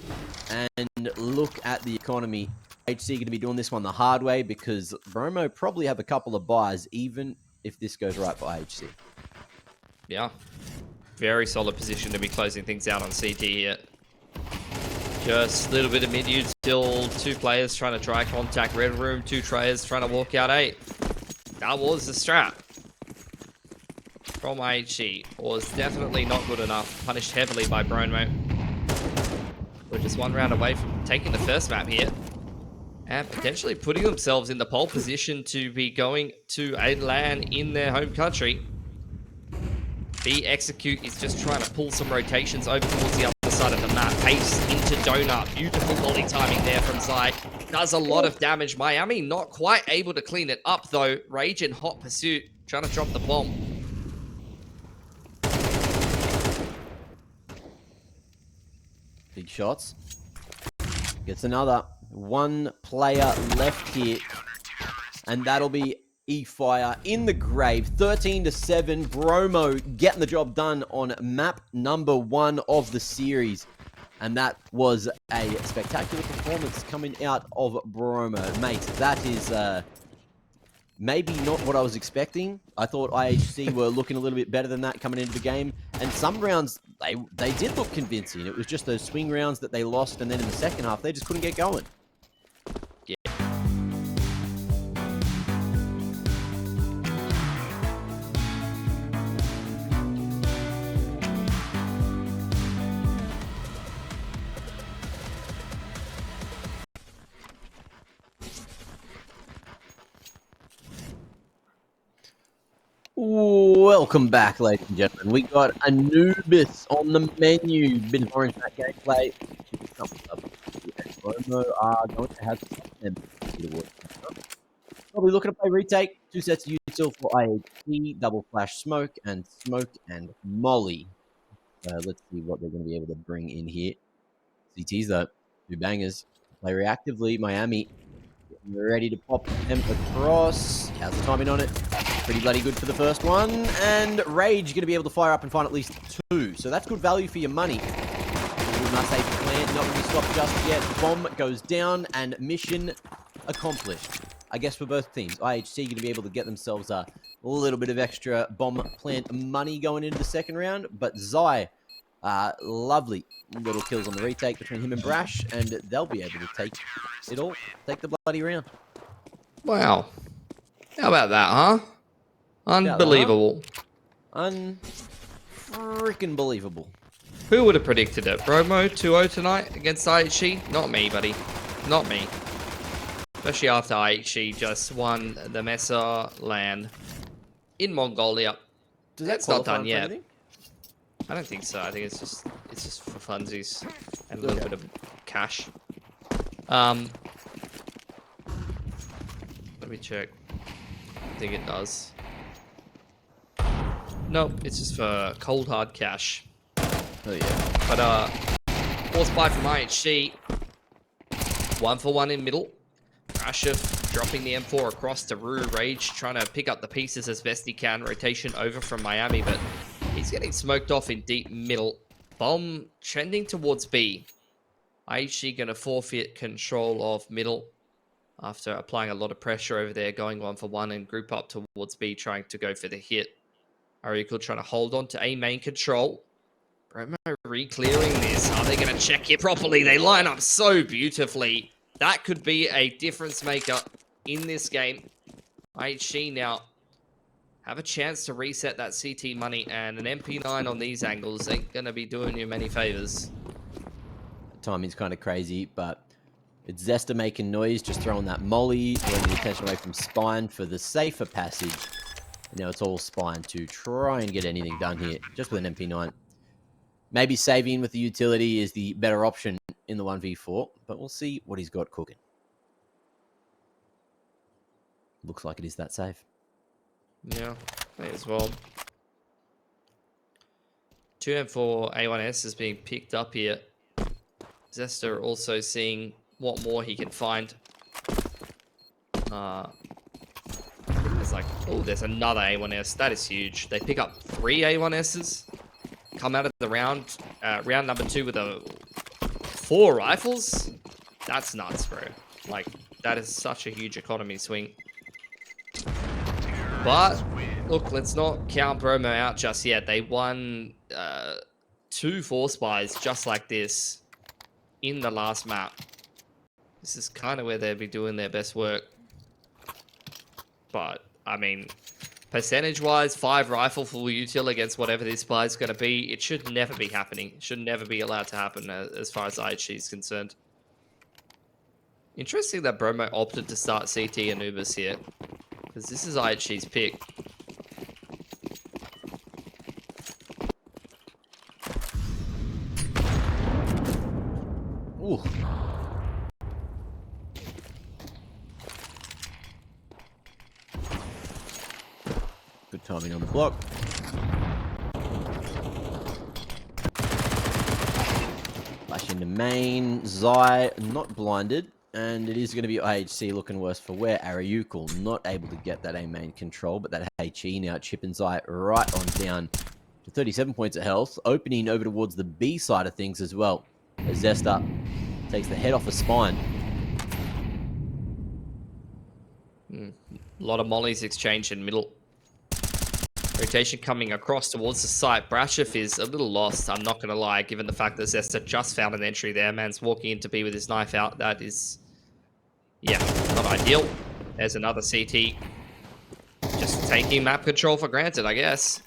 And look at the economy. HC going to be doing this one the hard way because Bromo probably have a couple of buys, even if this goes right for IHC. Yeah. Very solid position to be closing things out on CT here. Just a little bit of mid-util, 2 players trying to try contact red room, 2 players trying to walk out 8. That was the strat from IHC. Was definitely not good enough. Punished heavily by Bromo. We're just 1 round away from taking the first map here. And potentially putting themselves in the pole position to be going to a LAN in their home country. B Execute is just trying to pull some rotations over towards the other side of the map. Pace into Donut. Beautiful volley timing there from Zai. Does a lot of damage. Miami not quite able to clean it up, though. Rage in hot pursuit. Trying to drop the bomb. Big shots. Gets another. 1 player left here. And that'll be E-Fire in the grave. 13-7. Bromo getting the job done on map number 1 of the series. And that was a spectacular performance coming out of Bromo. Mate, that is maybe not what I was expecting. I thought IHC were looking a little bit better than that coming into the game. And some rounds, they did look convincing. It was just those swing rounds that they lost. And then in the second half, they just couldn't get going. Yeah. Welcome back, ladies and gentlemen. We got Anubis on the menu. Bit of orange that gameplay. Bromo are going to have them. Probably looking to play retake. 2 sets of util for IHC, double flash smoke and molly. Let's see what they're going to be able to bring in here. CTs though, 2 bangers. Play reactively. Miami ready to pop them across. How's the timing on it? Pretty bloody good for the first one. And Rage going to be able to fire up and find at least 2. So that's good value for your money. He must save the plant, not going to be stopped just yet. Bomb goes down, and mission accomplished. I guess for both teams, IHC going to be able to get themselves a little bit of extra bomb plant money going into the second round, but Zai, lovely little kills on the retake between him and Brash, and they'll be able to take it all, take the bloody round. Wow. How about that, huh? Unbelievable. Unfreaking believable. Who would have predicted it? Bromo 2-0 tonight against IHC? Not me, buddy. Not me. Especially after IHC just won the Mesa land in Mongolia. That's not done yet. Anything? I don't think so. I think it's just for funsies and a little bit of cash. Let me check. I think it does. Nope, it's just for cold hard cash. Oh yeah. But force buy from IHC. 1-for-1 in middle. Rashif dropping the M4 across to Rue. Rage trying to pick up the pieces as best he can. Rotation over from Miami, but he's getting smoked off in deep middle. Bomb trending towards B. IHC going to forfeit control of middle after applying a lot of pressure over there, going 1-for-1 and group up towards B, trying to go for the hit. Ariukul trying to hold on to A main control. Bromo re-clearing this. Are they going to check it properly? They line up so beautifully. That could be a difference maker in this game. IHC now have a chance to reset that CT money, and an MP9 on these angles ain't going to be doing you many favors. Timing's kind of crazy, but it's Zesta making noise, just throwing that molly, throwing the attention away from Spine for the safer passage. And now it's all Spine to try and get anything done here, just with an MP9. Maybe saving with the utility is the better option in the 1v4, but we'll see what he's got cooking. Looks like it is that safe. Yeah, may as well. 2M4 A1S is being picked up here. Zesta also seeing what more he can find. There's like, oh, there's another A1S. That is huge. They pick up 3 A1Ss. Come out of the round, round number 2 with 4 rifles. That's nuts, bro. Like, that is such a huge economy swing. But look, let's not count Bromo out just yet. They won 2 force buys just like this in the last map. This is kind of where they'll be doing their best work. But I mean, percentage-wise, 5 rifle full util against whatever this buy is going to be, it should never be happening. It should never be allowed to happen as far as IHC is concerned. Interesting that Bromo opted to start CT Anubis here, because this is IHC's pick. Ooh. Good timing on the block. Flash into main. Zai not blinded. And it is going to be IHC looking worse for wear. Ariukul not able to get that A main control, but that HE now chipping Zai right on down to 37 points of health. Opening over towards the B side of things as well. As Zesta takes the head off the Spine. A lot of mollies exchanged in middle. Rotation coming across towards the site. Brashif is a little lost, I'm not going to lie, given the fact that Zesta just found an entry there. Man's walking into B with his knife out. That is, yeah, not ideal. There's another CT. Just taking map control for granted, I guess.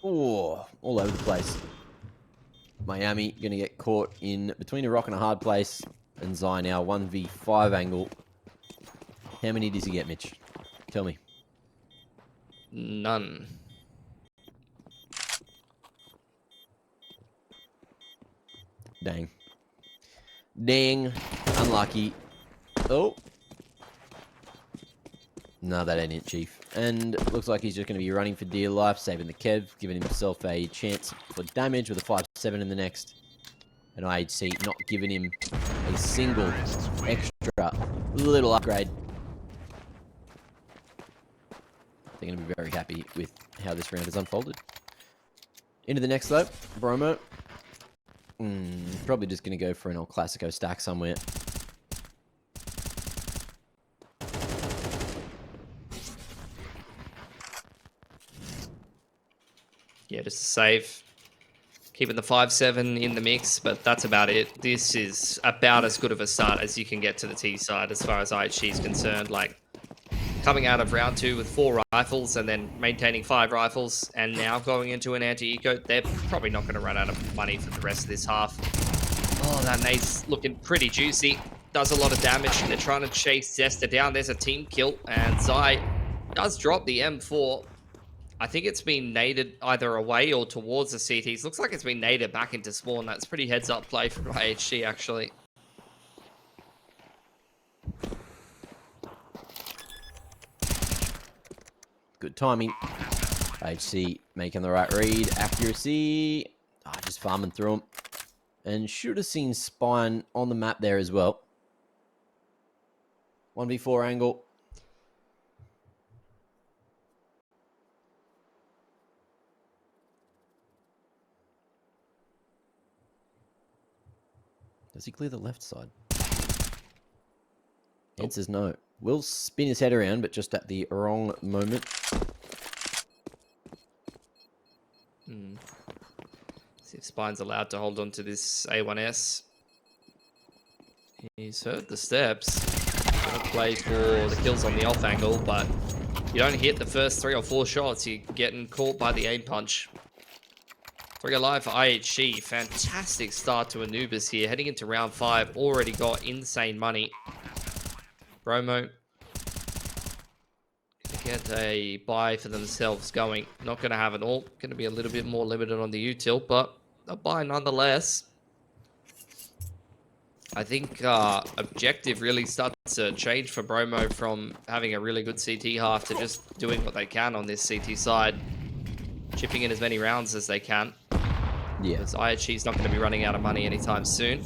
Oh, all over the place. Miami going to get caught in between a rock and a hard place. And Zai now 1v5 angle. How many does he get, Mitch? Tell me. None. Dang. Dang. Unlucky. Oh. No, that ain't it, Chief. And it looks like he's just going to be running for dear life, saving the Kev, giving himself a chance for damage with a 5-7 in the next. And IHC not giving him a single extra little upgrade. they're going to be very happy with how this round has unfolded. Into the next though, Bromo. Probably just going to go for an old Classico stack somewhere. Yeah, just a save. Keeping the 5-7 in the mix, but that's about it. This is about as good of a start as you can get to the T side as far as IHC is concerned. Like, coming out of round 2 with 4 rifles and then maintaining 5 rifles and now going into an anti-eco, they're probably not going to run out of money for the rest of this half. Oh, that nade's looking pretty juicy. Does a lot of damage. They're trying to chase Zesta down. There's a team kill, and Zai does drop the M4. I think it's been naded either away or towards the CTs. Looks like it's been naded back into spawn. That's pretty heads-up play from IHC, actually. Good timing. IHC making the right read. Accuracy. Just farming through them. And should have seen Spine on the map there as well. 1v4 angle. Does he clear the left side? Answer's no. Will spin his head around, but just at the wrong moment. See if Spine's allowed to hold on to this A1S. He's heard the steps. Gonna play for the kills on the off angle, but you don't hit the first 3 or 4 shots, you're getting caught by the aim punch. 3 alive for IHC. Fantastic start to Anubis here. Heading into round 5. Already got insane money. Bromo. Gonna get a buy for themselves going. Not going to have it all. Going to be a little bit more limited on the util, but a buy nonetheless. I think objective really starts to change for Bromo from having a really good CT half to just doing what they can on this CT side. Chipping in as many rounds as they can. Yeah. Because IHC's not going to be running out of money anytime soon.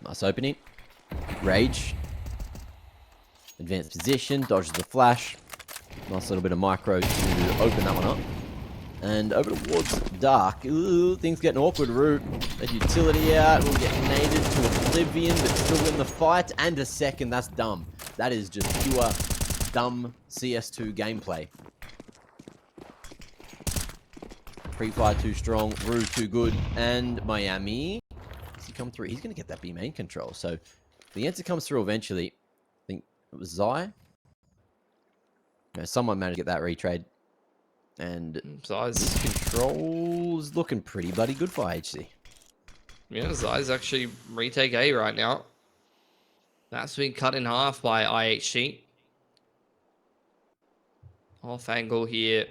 Nice opening. Rage. Advanced position. Dodges the flash. Nice little bit of micro to open that one up. And over towards Dark. Ooh, things getting awkward. Root. That utility out. Will get naded to Oblivion, but still in the fight. And a second. That's dumb. That is just pure dumb CS2 gameplay. Pre-fire too strong. Rue too good. And Miami. Does he come through? He's going to get that B main control. So the answer comes through eventually. I think it was Zai. No, someone managed to get that retrade. And Zai's control is looking pretty bloody good for IHC. Yeah, Zai's actually retake A right now. That's been cut in half by IHC. Off angle here.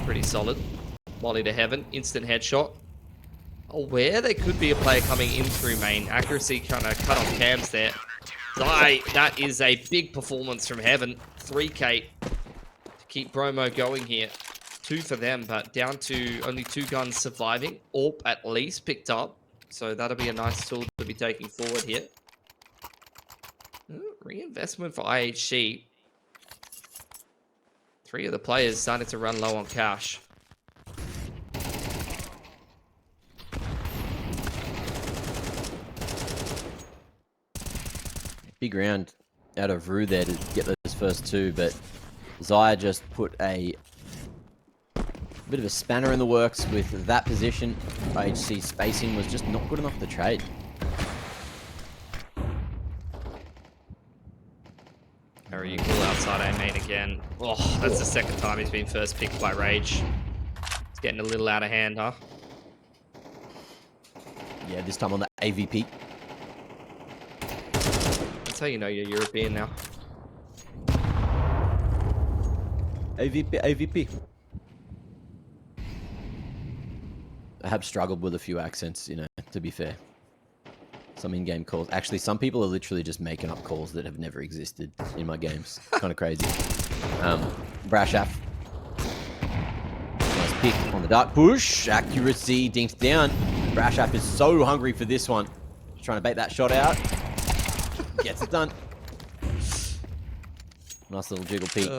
Pretty solid. Molly to heaven. Instant headshot. Aware there could be a player coming in through main. Accuracy kind of cut off cams there. Zai, that is a big performance from heaven. 3K. Keep Bromo going here. 2 for them, but down to only 2 guns surviving. AWP at least picked up. So that'll be a nice tool to be taking forward here. Reinvestment for IHC. 3 of the players started to run low on cash. Big round out of Rue there to get those first 2, but Zaya just put a bit of a spanner in the works with that position. IHC spacing was just not good enough to trade. Very cool outside A main again. Oh, that's the second time he's been first picked by Rage. It's getting a little out of hand, huh? Yeah, this time on the AVP. That's how you know you're European now. AVP, AVP. I have struggled with a few accents, you know, to be fair. Some in-game calls. Actually, some people are literally just making up calls that have never existed in my games. Kind of crazy. Brashaf. Nice pick on the dark push. Accuracy dinks down. Brashap is so hungry for this one. Just trying to bait that shot out. Gets it done. Nice little jiggle peek.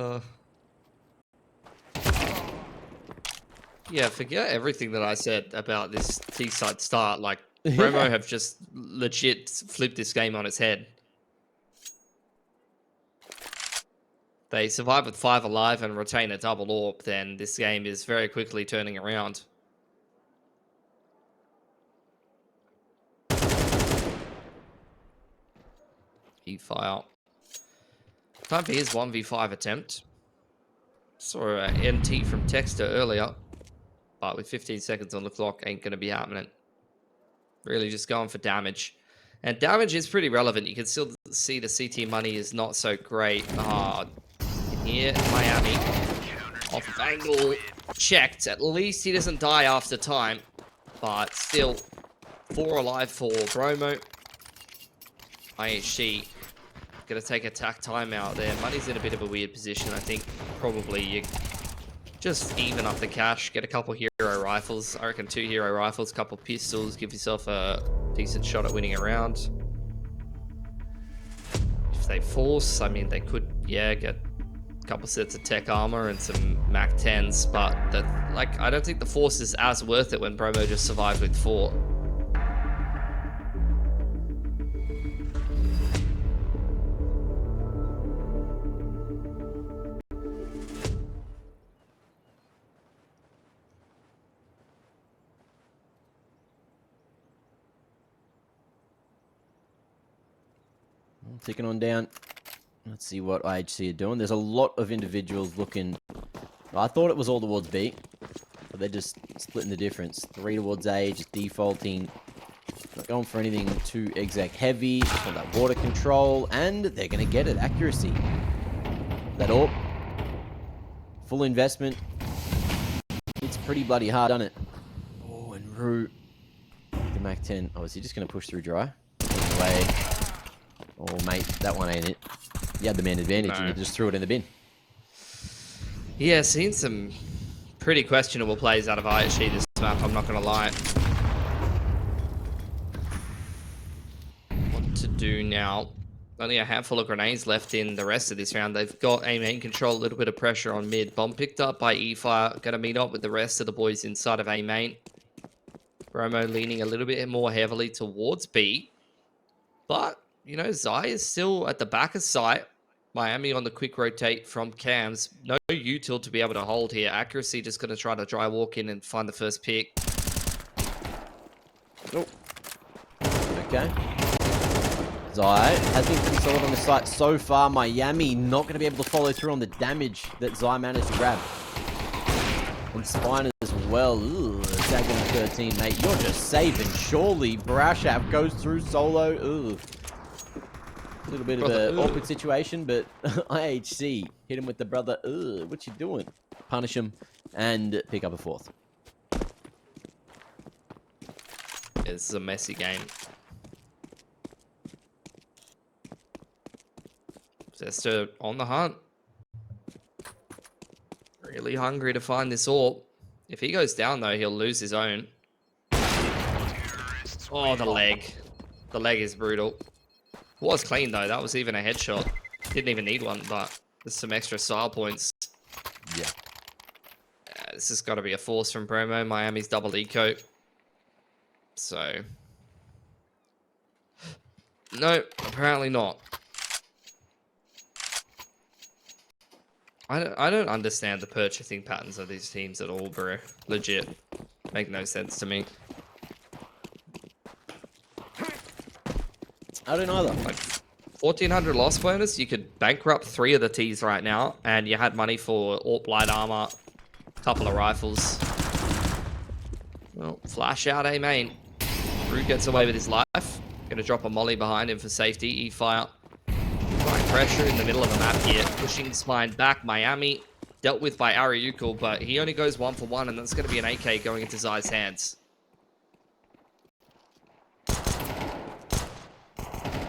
Yeah, forget everything that I said about this T-side start. Like, Bromo have just legit flipped this game on its head. They survive with 5 alive and retain a double AWP, then this game is very quickly turning around. E-fire. Time for his 1v5 attempt. Saw an NT from Texter earlier, but with 15 seconds on the clock, ain't going to be happening. Really just going for damage. And damage is pretty relevant. You can still see the CT money is not so great. Here, Miami. Off of angle. Checked. At least he doesn't die after time. But still, 4 alive for Bromo. IHC going to take attack timeout there. Money's in a bit of a weird position. I think probably you just even up the cash. Get a couple hero rifles. I reckon 2 hero rifles, couple pistols. Give yourself a decent shot at winning a round. If they force, I mean, they could, yeah, get a couple sets of tech armor and some Mac 10s. But, I don't think the force is as worth it when Bromo just survived with 4. Ticking on down. Let's see what IHC are doing. There's a lot of individuals looking. I thought it was all towards B, but they're just splitting the difference. 3 towards A, just defaulting. Not going for anything too exec heavy. Just want that water control, and they're going to get it. Accuracy. That all. Full investment. It's pretty bloody hard, doesn't it? Oh, and Rue. The Mac 10. Oh, is he just going to push through dry? Away. Oh, mate, that one ain't it. You had the man advantage and you just threw it in the bin. Yeah, seen some pretty questionable plays out of IHC this map, I'm not going to lie. What to do now? Only a handful of grenades left in the rest of this round. They've got A main control, a little bit of pressure on mid. Bomb picked up by E-fire. Going to meet up with the rest of the boys inside of A main. Bromo leaning a little bit more heavily towards B. But you know, Zai is still at the back of sight. Miami on the quick rotate from cams. No util to be able to hold here. Accuracy just going to try to dry walk in and find the first pick. Oh. Okay. Zai has been pretty solid on the site so far. Miami not going to be able to follow through on the damage that Zai managed to grab. And Spine as well. Ooh, Dragon 13, mate. You're just saving. Surely Brashap goes through solo. Ooh. A little bit of an awkward situation, but IHC hit him with the brother. Ugh, what you doing? Punish him and pick up a 4th. It's a messy game. Zester on the hunt. Really hungry to find this AWP. If he goes down, though, he'll lose his own. Oh, the leg. The leg is brutal. Was clean though. That was even a headshot. Didn't even need one, but there's some extra style points. Yeah. This has got to be a force from Bromo. Miami's double eco. So. No, apparently not. I don't understand the purchasing patterns of these teams at all, bro. Legit. Make no sense to me. I don't either. Like 1,400 loss bonus, you could bankrupt 3 of the T's right now, and you had money for AWP light armor, a couple of rifles. Well, flash out A main. Rue gets away with his life. Gonna drop a molly behind him for safety. E-fire. Applying pressure in the middle of the map here. Pushing Spine back. Miami dealt with by Ariukul, but he only goes 1 for 1, and that's gonna be an AK going into Zai's hands.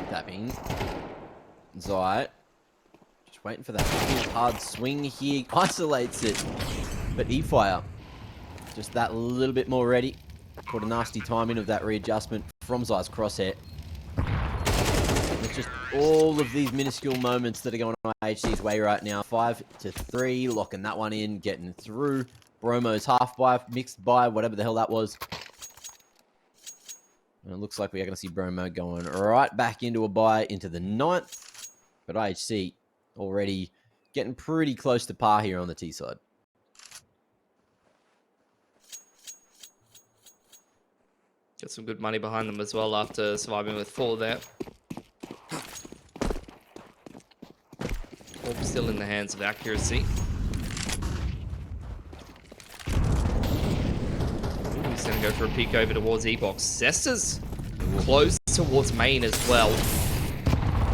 Tapping. Zai. Just waiting for that hard swing here. Isolates it. But E-fire Just that little bit more ready. Caught a nasty timing of that readjustment from Zai's crosshair. It's just all of these minuscule moments that are going on IHC's way right now. 5-3, locking that one in, getting through. Bromo's half buy, mixed buy, whatever the hell that was. And it looks like we are going to see Bromo going right back into a buy into the 9th. But IHC already getting pretty close to par here on the T side. Got some good money behind them as well after surviving with 4 there. All still in the hands of accuracy. Ooh, he's going to go for a peek over towards E-Box. Zester's close towards main as well.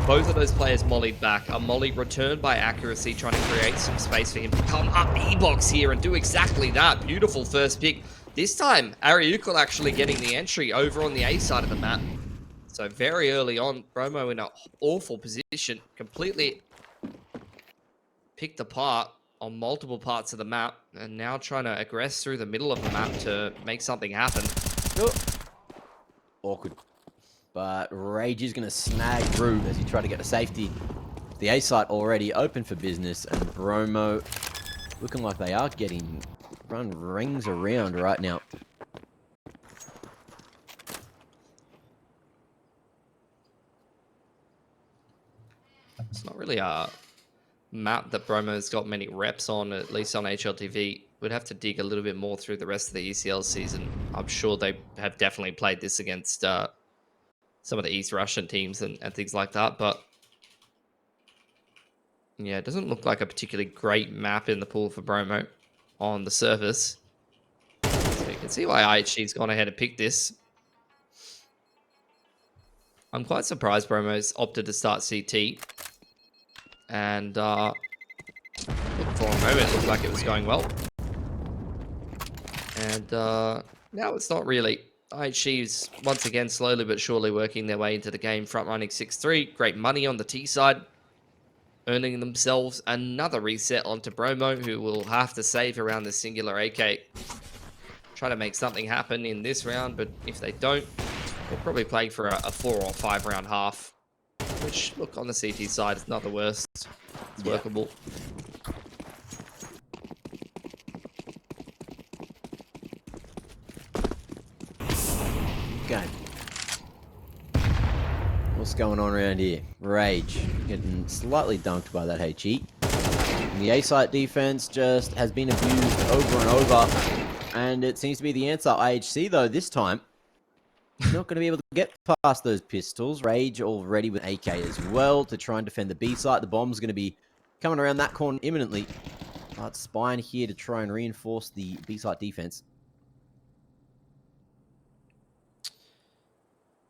Both of those players mollied back. A molly returned by accuracy, trying to create some space for him to come up E-Box here and do exactly that. Beautiful first pick. This time, Ariukal actually getting the entry over on the A side of the map. So very early on, Bromo in an awful position, completely picked apart on multiple parts of the map, and now trying to aggress through the middle of the map to make something happen. Oh. Awkward. But Rage is going to snag through as he tried to get to safety. The A site already open for business, and Bromo looking like they are getting run rings around right now. It's not really a map that Bromo's got many reps on, at least on HLTV. We'd have to dig a little bit more through the rest of the ECL season. I'm sure they have definitely played this against some of the East Russian teams and things like that, but yeah, it doesn't look like a particularly great map in the pool for Bromo on the surface. So you can see why IHC's gone ahead and picked this. I'm quite surprised Bromo's opted to start CT. And look, for a moment, it looked like it was going well. And now it's not really. IHC's once again slowly but surely working their way into the game, front running 6-3. Great money on the T side, earning themselves another reset onto Bromo, who will have to save around the singular AK. Try to make something happen in this round, but if they don't, they're probably playing for a 4 or 5 round half, which, look, on the CT side, it's not the worst. It's workable. Okay. What's going on around here? Rage getting slightly dunked by that HE. And the A-site defense just has been abused over and over. And it seems to be the answer. IHC, though, this time, not going to be able to get past those pistols. Rage already with AK as well to try and defend the B site. The bomb's going to be coming around that corner imminently. But Spine here to try and reinforce the B site defense.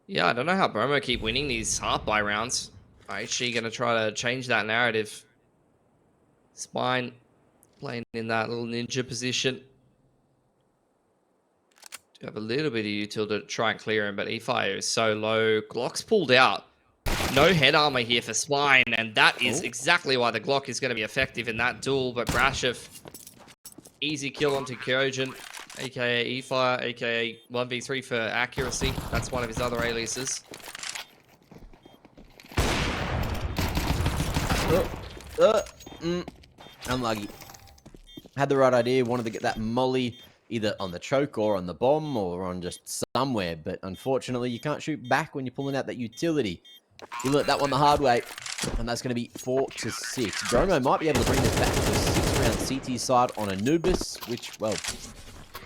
Yeah, I don't know how Bromo keep winning these half-buy rounds. IHC going to try to change that narrative. Spine playing in that little ninja position. Do have a little bit of util to try and clear him, but E-Fire is so low. Glock's pulled out. No head armor here for Spine, and that is exactly why the Glock is going to be effective in that duel. But Brashev, easy kill onto Kyojin, aka E-Fire, aka 1v3 for accuracy. That's one of his other aliases. Unlucky. Had the right idea, wanted to get that molly either on the choke or on the bomb or on just somewhere, but unfortunately you can't shoot back when you're pulling out that utility. You learnt that one the hard way, and that's going to be 4-6. Bromo might be able to bring this back to a 6-round CT side on Anubis, which, well,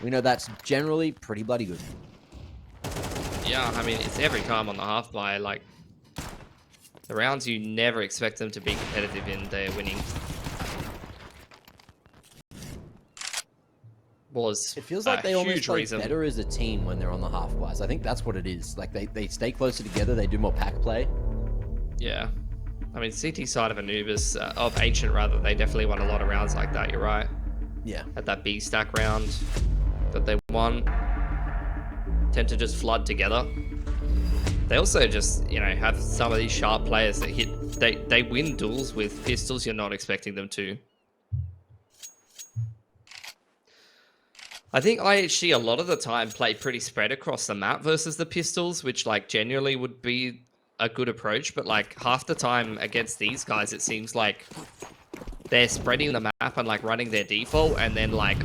we know that's generally pretty bloody good. Yeah, I mean, it's every time on the half-buy, like, the rounds you never expect them to be competitive in, they're winning. It feels like they almost play better as a team when they're on the half-buys. I think that's what it is. Like, they stay closer together, they do more pack play. Yeah. I mean, CT side of Anubis, of Ancient rather, they definitely won a lot of rounds like that, you're right. Yeah. At that B stack round that they won, tend to just flood together. They also just, you know, have some of these sharp players that hit, they win duels with pistols you're not expecting them to. I think IHC a lot of the time play pretty spread across the map versus the pistols, which like generally would be a good approach. But like half the time against these guys, it seems like they're spreading the map and like running their default, and then like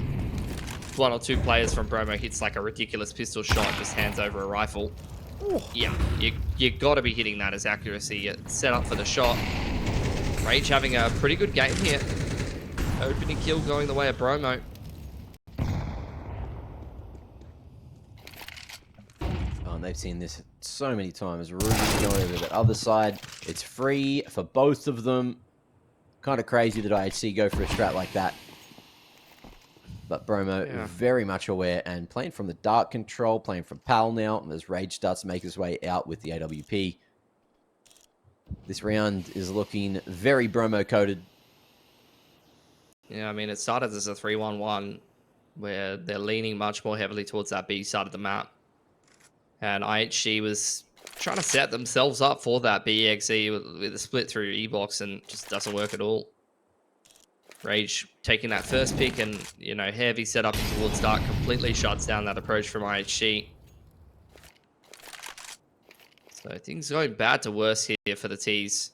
one or two players from Bromo hits like a ridiculous pistol shot, just hands over a rifle. Ooh. Yeah, you got to be hitting that as accuracy. It's set up for the shot. Rage having a pretty good game here. Opening kill going the way of Bromo. Oh, and they've seen this so many times. Ruby going over the other side. It's free for both of them. Kind of crazy that IHC go for a strat like that. But Bromo very much aware and playing from the dark control, playing from PAL now, and as Rage starts to make his way out with the AWP. This round is looking very Bromo coded. Yeah, I mean, it started as a 3-1-1 where they're leaning much more heavily towards that B side of the map. And IHC was trying to set themselves up for that BXE with a split through E-box, and just doesn't work at all. Rage taking that first pick and, you know, heavy setup towards dark completely shuts down that approach from IHC. So things going bad to worse here for the T's.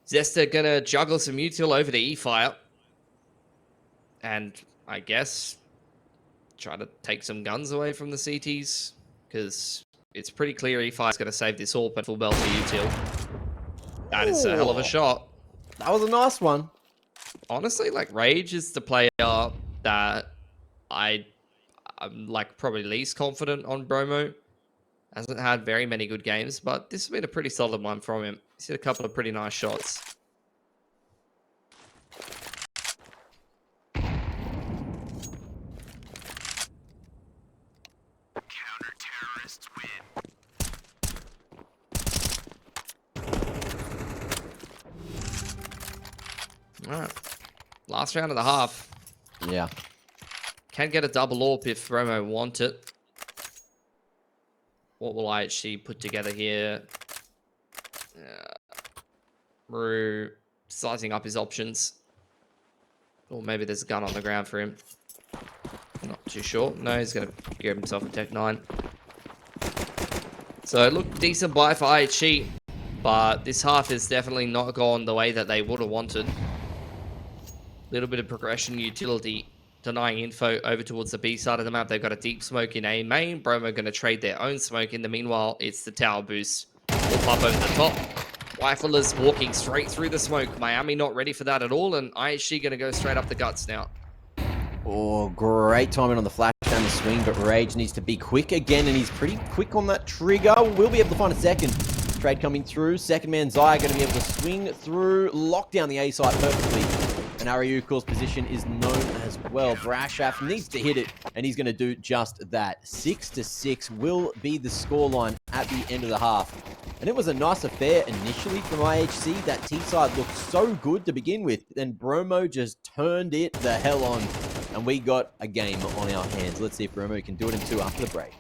Zesta gonna juggle some util over to E-Fire. And I guess try to take some guns away from the CTs, because it's pretty clear E-Fire's gonna save this AWP at full belt to util. That is a hell of a shot. That was a nice one. Honestly, like, Rage is the player that I'm like probably least confident on. Bromo hasn't had very many good games, but this has been a pretty solid one from him. He's hit a couple of pretty nice shots. Counter-terrorists win. All right. Last round of the half. Yeah. Can get a double AWP if Bromo want it. What will IHC put together here? Rue sizing up his options. Or maybe there's a gun on the ground for him. Not too sure. No, he's going to give himself a Tech 9. So, look, decent buy for IHC. But this half has definitely not gone the way that they would have wanted. Little bit of progression utility, denying info over towards the B side of the map. They've got a deep smoke in A main. Bromo going to trade their own smoke. In the meanwhile, it's the tower boost. Will pop over the top. Riflers walking straight through the smoke. Miami not ready for that at all, and IHC going to go straight up the guts now. Oh, great timing on the flash and the swing, but Rage needs to be quick again, and he's pretty quick on that trigger. We'll be able to find a second. Trade coming through. Second man Zaya going to be able to swing through, lock down the A site perfectly. And Ariukul's position is known as well. Brashaf needs to hit it, and he's going to do just that. 6-6 will be the scoreline at the end of the half. And it was a nice affair initially from IHC. That T-side looked so good to begin with. Then Bromo just turned it the hell on. And we got a game on our hands. Let's see if Bromo can do it in 2 after the break.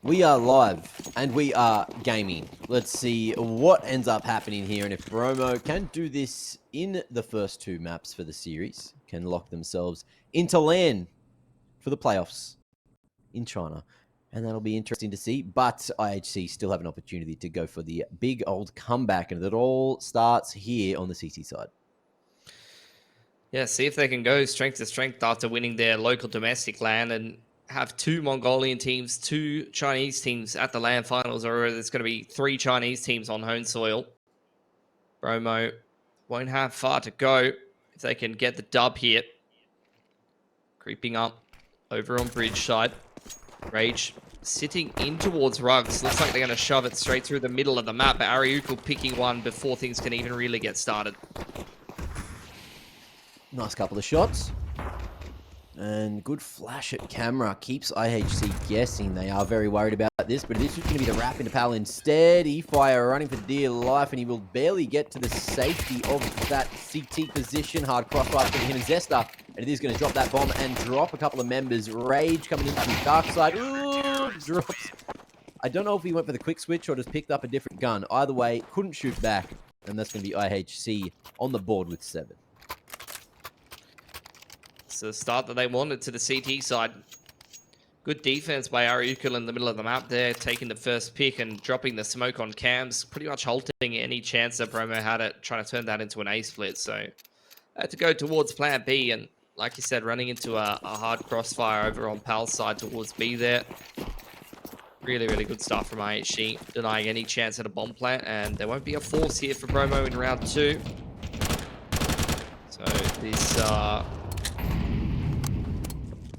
We are live and we are gaming. Let's see what ends up happening here and if Bromo can do this in the first 2 maps for the series, can lock themselves into LAN for the playoffs in China. And that'll be interesting to see. But IHC still have an opportunity to go for the big old comeback, and it all starts here on the CT side. Yeah, see if they can go strength to strength after winning their local domestic LAN and have 2 Mongolian teams, 2 Chinese teams at the LAN finals, or there's going to be 3 Chinese teams on home soil. Bromo won't have far to go if they can get the dub here. Creeping up over on bridge side. Rage sitting in towards Rugs. Looks like they're going to shove it straight through the middle of the map, but Ariukul picking one before things can even really get started. Nice couple of shots. And good flash at camera. Keeps IHC guessing. They are very worried about this, but this is going to be the wrap into Pal instead. E-Fire running for dear life, and he will barely get to the safety of that CT position. Hard crossfire for him and Zesta. And it is going to drop that bomb and drop a couple of members. Rage coming into the dark side. Ooh, drops. I don't know if he went for the quick switch or just picked up a different gun. Either way, couldn't shoot back. And that's going to be IHC on the board with 7. It's the start that they wanted to the CT side. Good defense by Ariukul in the middle of the map there, taking the first pick and dropping the smoke on cams, pretty much halting any chance that Bromo had at trying to turn that into an A split. So had to go towards plan B, and like you said, running into a hard crossfire over on Pal's side towards B there. Really, really good stuff from IHC, denying any chance at a bomb plant, and there won't be a force here for Bromo in round 2. So this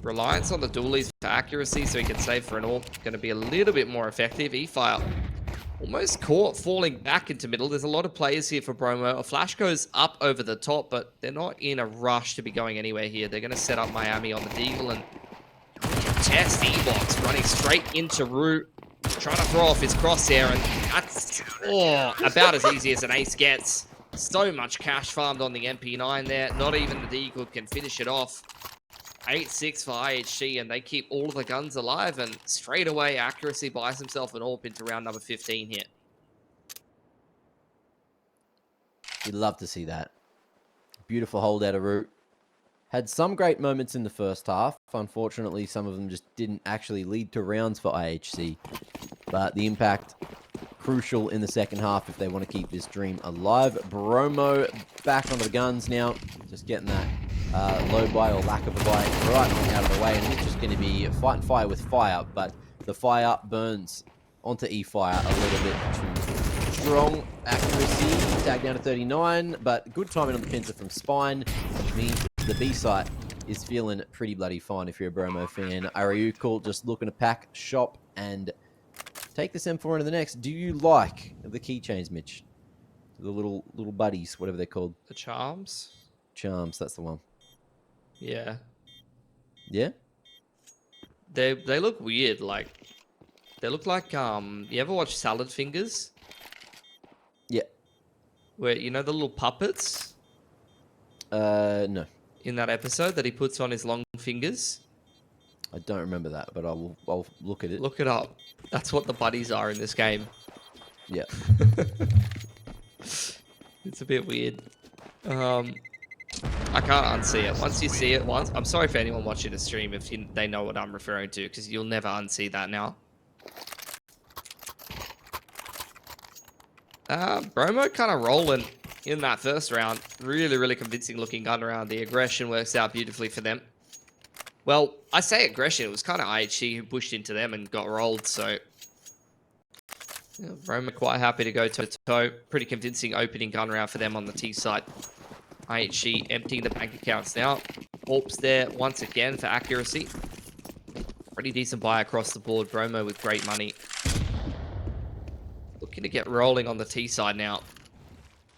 reliance on the dualies for accuracy so he can save for an AWP going to be a little bit more effective. E-Fire almost caught falling back into middle. There's a lot of players here for Bromo. A flash goes up over the top, but they're not in a rush to be going anywhere here. They're going to set up Miami on the Deagle and test E-Box running straight into Root, trying to throw off his crosshair, and that's about as easy as an ace gets. So much cash farmed on the MP9 there. Not even the Deagle can finish it off. 8-6 for IHC, and they keep all of the guns alive, and straight away accuracy buys himself an AWP into round number 15 here. You'd love to see that. Beautiful hold out of Root. Had some great moments in the first half. Unfortunately, some of them just didn't actually lead to rounds for IHC. But the impact, crucial in the second half if they want to keep this dream alive. Bromo back onto the guns now. Just getting that low buy or lack of a buy right out of the way. And it's just going to be fight and fire with fire. But the fire burns onto E-Fire a little bit too strong. Accuracy, tag down to 39. But good timing on the pincer from Spine, which means the B site is feeling pretty bloody fine if you're a Bromo fan. Ariukul just looking to pack, shop, and take this M4 into the next. Do you like the keychains, Mitch? The little buddies, whatever they're called. The charms? Charms, that's the one. Yeah. Yeah? They look weird, like they look like you ever watch Salad Fingers? Yeah. Where you know the little puppets? No. In that episode that he puts on his long fingers? I don't remember that, but I'll look at it. Look it up. That's what the buddies are in this game. Yeah. It's a bit weird. I can't unsee it. Once you see it once, I'm sorry for anyone watching the stream if they know what I'm referring to, because you'll never unsee that now. Bromo kind of rolling in that first round. Really, really convincing looking gun round. The aggression works out beautifully for them. Well, I say aggression. It was kind of IHC who pushed into them and got rolled, so yeah, Bromo quite happy to go toe-to-toe. Pretty convincing opening gun round for them on the T side. IHC emptying the bank accounts now. AWPs there once again for accuracy. Pretty decent buy across the board. Bromo with great money. Looking to get rolling on the T side now.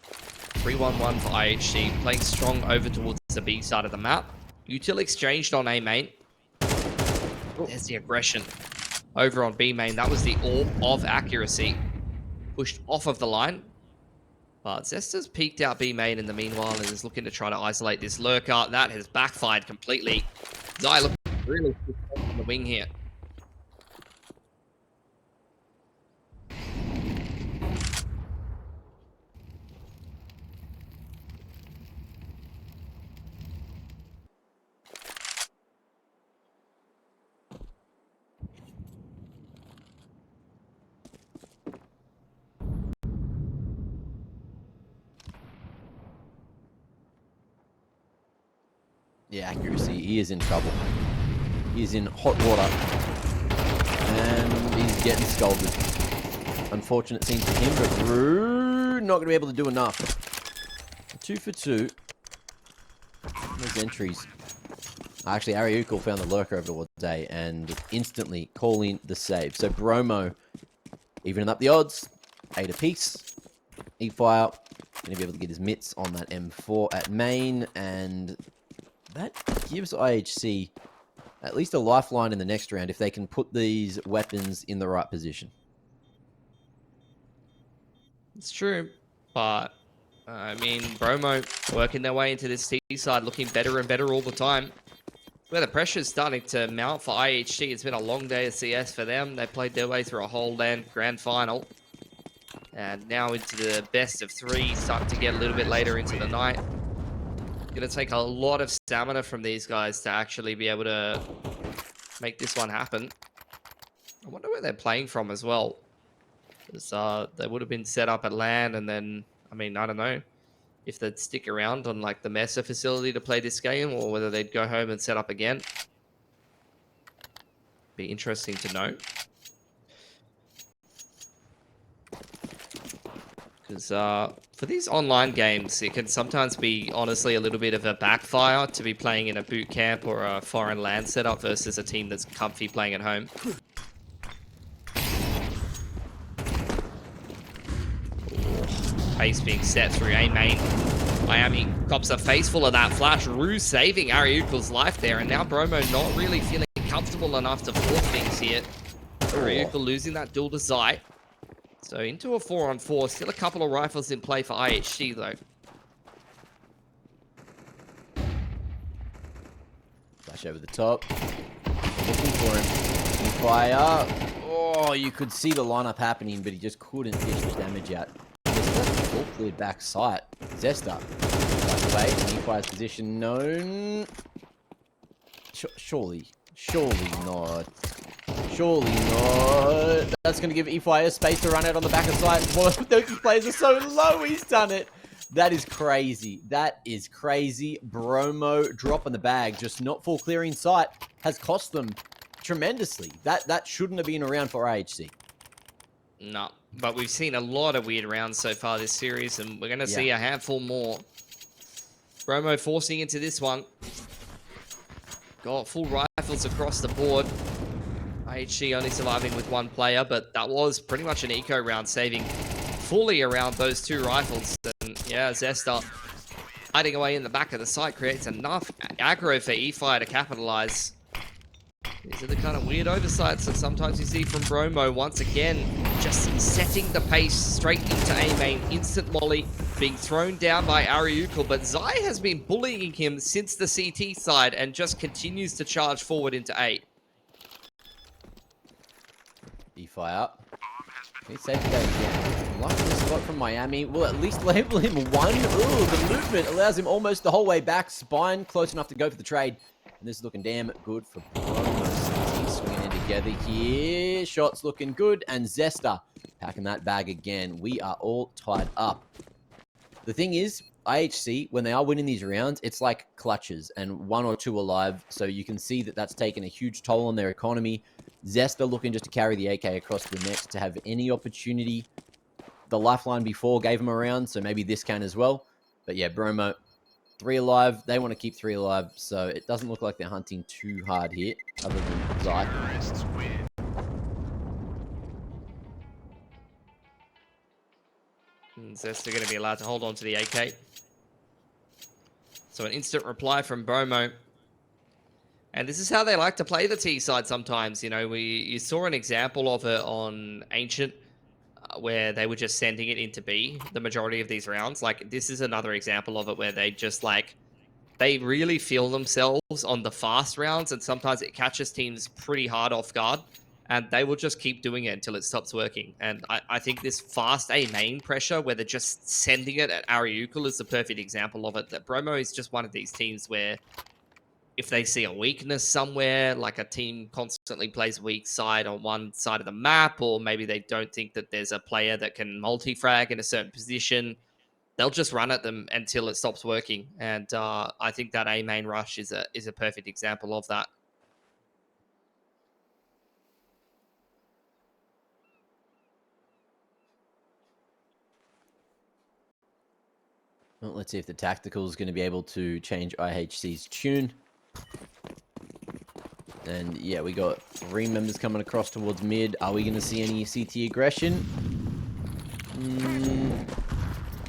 3-1-1 for IHC. Playing strong over towards the B side of the map. Util exchanged on A main. There's the aggression. Over on B main. That was the AWP of accuracy. Pushed off of the line. But Zesta's peeked out B main in the meanwhile and is looking to try to isolate this lurker. That has backfired completely. Zai looking really on the wing here. Yeah, accuracy. He is in trouble. He is in hot water. And he's getting scolded. Unfortunate scene for him, but Rue not going to be able to do enough. 2 for 2. Those entries. Actually, Ariukal found the lurker over the day and instantly calling the save. So Bromo evening up the odds. 8 apiece. E-Fire going to be able to get his mitts on that M4 at main. And that gives IHC at least a lifeline in the next round if they can put these weapons in the right position. It's true, but I mean, Bromo working their way into this T side, looking better and better all the time. Where the pressure is starting to mount for IHC. It's been a long day of CS for them. They played their way through a whole land grand final. And now into the best of 3, starting to get a little bit later into the night. Going to take a lot of stamina from these guys to actually be able to make this one happen. I wonder where they're playing from as well. They would have been set up at land, and then, I mean, I don't know if they'd stick around on like the Mesa facility to play this game, or whether they'd go home and set up again. Be interesting to know. Because for these online games, it can sometimes be honestly a little bit of a backfire to be playing in a boot camp or a foreign land setup versus a team that's comfy playing at home. Pace being set through A main. Miami cops a face full of that flash. Rue saving Ariukal's life there, and now Bromo not really feeling comfortable enough to force things here. Ariukal losing that duel to Zai. So into a 4-on-4. Still a couple of rifles in play for IHC though. Flash over the top. Looking for him. Fire. Oh, you could see the lineup happening, but he just couldn't dish the damage out. All cleared back sight. Zesta. Wait, E-Fire's position known. Surely not. Surely not. That's going to give E-Fire space to run out on the back of sight. Those players are so low. He's done it. That is crazy. That is crazy. Bromo dropping the bag, just not full clearing sight, has cost them tremendously. That shouldn't have been around for IHC. No, but we've seen a lot of weird rounds so far this series, and we're going to see a handful more. Bromo forcing into this one. Got full rifles across the board. IHC only surviving with 1 player, but that was pretty much an eco round, saving fully around those 2 rifles. And yeah, Zesta hiding away in the back of the site creates enough aggro for E-Fire to capitalize. These are the kind of weird oversights that sometimes you see from Bromo. Once again, just setting the pace straight into A main. Instant molly being thrown down by Ariukal, but Zai has been bullying him since the CT side and just continues to charge forward into A. E-Fire up. He's safe to go again. Lucky spot from Miami. We'll at least label him 1. Ooh, the movement allows him almost the whole way back. Spine close enough to go for the trade. And this is looking damn good for Bromo. Swinging in together here. Shots looking good. And Zesta packing that bag again. We are all tied up. The thing is, IHC, when they are winning these rounds, it's like clutches and 1 or 2 alive. So you can see that that's taken a huge toll on their economy. Zesta looking just to carry the AK across the next to have any opportunity. The lifeline before gave him a round, so maybe this can as well. But yeah, Bromo, 3 alive. They want to keep 3 alive, so it doesn't look like they're hunting too hard here, other than Zai. And Zesta going to be allowed to hold on to the AK. So an instant reply from Bromo. And this is how they like to play the T side sometimes. You know, you saw an example of it on Ancient, where they were just sending it into B the majority of these rounds. Like, this is another example of it where they just, like, they really feel themselves on the fast rounds, and sometimes it catches teams pretty hard off guard, and they will just keep doing it until it stops working. And I think this fast A main pressure, where they're just sending it at Ariukal, is the perfect example of it. That Bromo is just one of these teams where if they see a weakness somewhere, like a team constantly plays weak side on one side of the map, or maybe they don't think that there's a player that can multi-frag in a certain position, they'll just run at them until it stops working. And I think that A main rush is a perfect example of that. Well, let's see if the tactical is going to be able to change IHC's tune. And yeah, we got 3 members coming across towards mid. Are we going to see any CT aggression?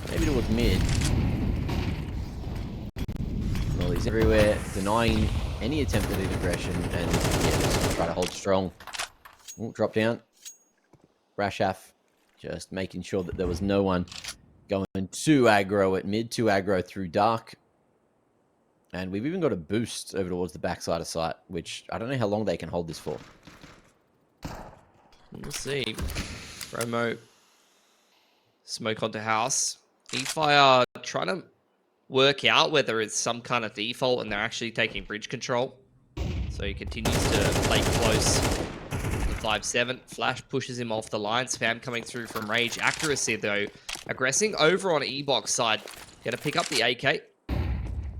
Maybe towards mid. Well, he's everywhere, denying any attempt at aggression, and yeah, just try to hold strong. Ooh, drop down. Rashaf just making sure that there was no one going too aggro at mid, too aggro through dark. And we've even got a boost over towards the backside of site, which I don't know how long they can hold this for. We'll see. Bromo smoke onto house. E-Fire trying to work out whether it's some kind of default and they're actually taking bridge control. So he continues to play close. The 5-7. Flash pushes him off the line. Spam coming through from Rage. Accuracy, though, aggressing over on E-Box side. Gonna pick up the AK.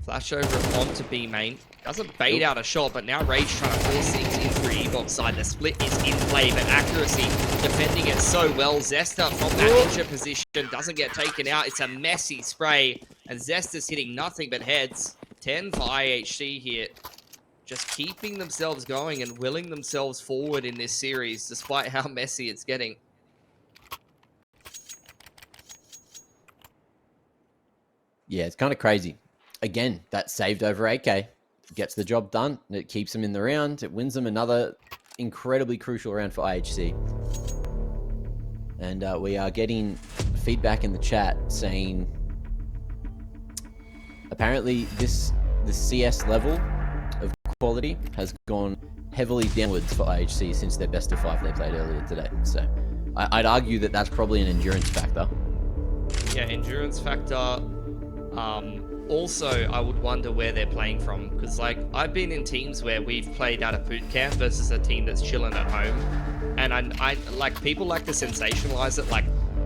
Flash over onto B main. Doesn't bait out a shot, but now Rage trying to force things in through E-Box side. The split is in play, but Accuracy defending it so well. Zesta from that ninja position doesn't get taken out. It's a messy spray, and Zesta's hitting nothing but heads. 10 for IHC here. Just keeping themselves going and willing themselves forward in this series, despite how messy it's getting. Yeah, it's kind of crazy. Again, that saved over AK gets the job done. It keeps them in the round. It wins them another incredibly crucial round for IHC. And we are getting feedback in the chat saying apparently the CS level of quality has gone heavily downwards for IHC since their best of 5 they played earlier today. So I'd argue that that's probably an endurance factor. Yeah, endurance factor. Also, I would wonder where they're playing from, because like I've been in teams where we've played out of boot camp versus a team that's chilling at home, and I like people like to sensationalize it, like,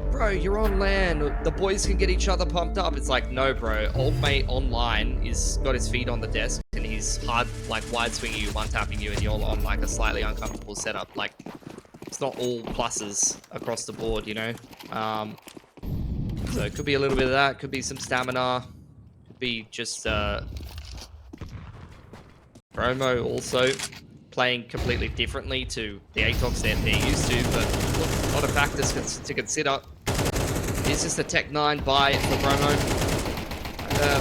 bro, you're on LAN, the boys can get each other pumped up. It's like, no, bro, old mate online is got his feet on the desk and he's hard like wide swinging you, one tapping you, and you're on like a slightly uncomfortable setup. Like, it's not all pluses across the board, you know. So it could be a little bit of that, could be some stamina, could be just Bromo also playing completely differently to the ATOX they're used to, but look, a lot of factors to consider. It's just a Tech 9 buy for Bromo.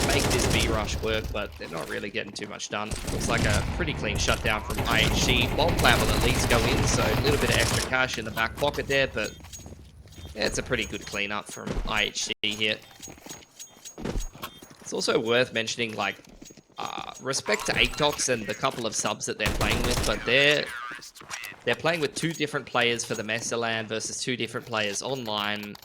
Make this B rush work, but they're not really getting too much done. Looks like a pretty clean shutdown from IHC. Bomb plan will at least go in, so a little bit of extra cash in the back pocket there, but yeah, it's a pretty good cleanup from IHC here. It's also worth mentioning, like, respect to ATOX and the couple of subs that they're playing with, but they're playing with 2 different players for the Messerland versus 2 different players online.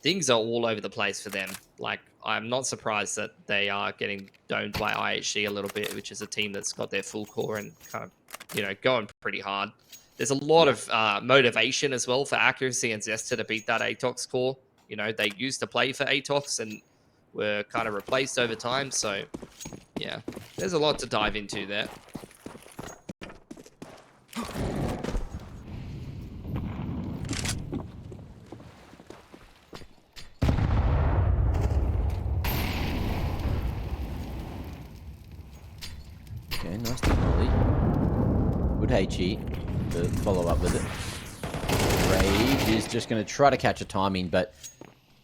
Things are all over the place for them. Like, I'm not surprised that they are getting domed by IHC a little bit, which is a team that's got their full core and kind of, you know, going pretty hard. There's a lot of motivation as well for Accuracy and Zesta to beat that ATOX core. You know, they used to play for ATOX and were kind of replaced over time. So, yeah, there's a lot to dive into there. Okay, nice to Molly. Good HE to follow up with it. Rage is just going to try to catch a timing, but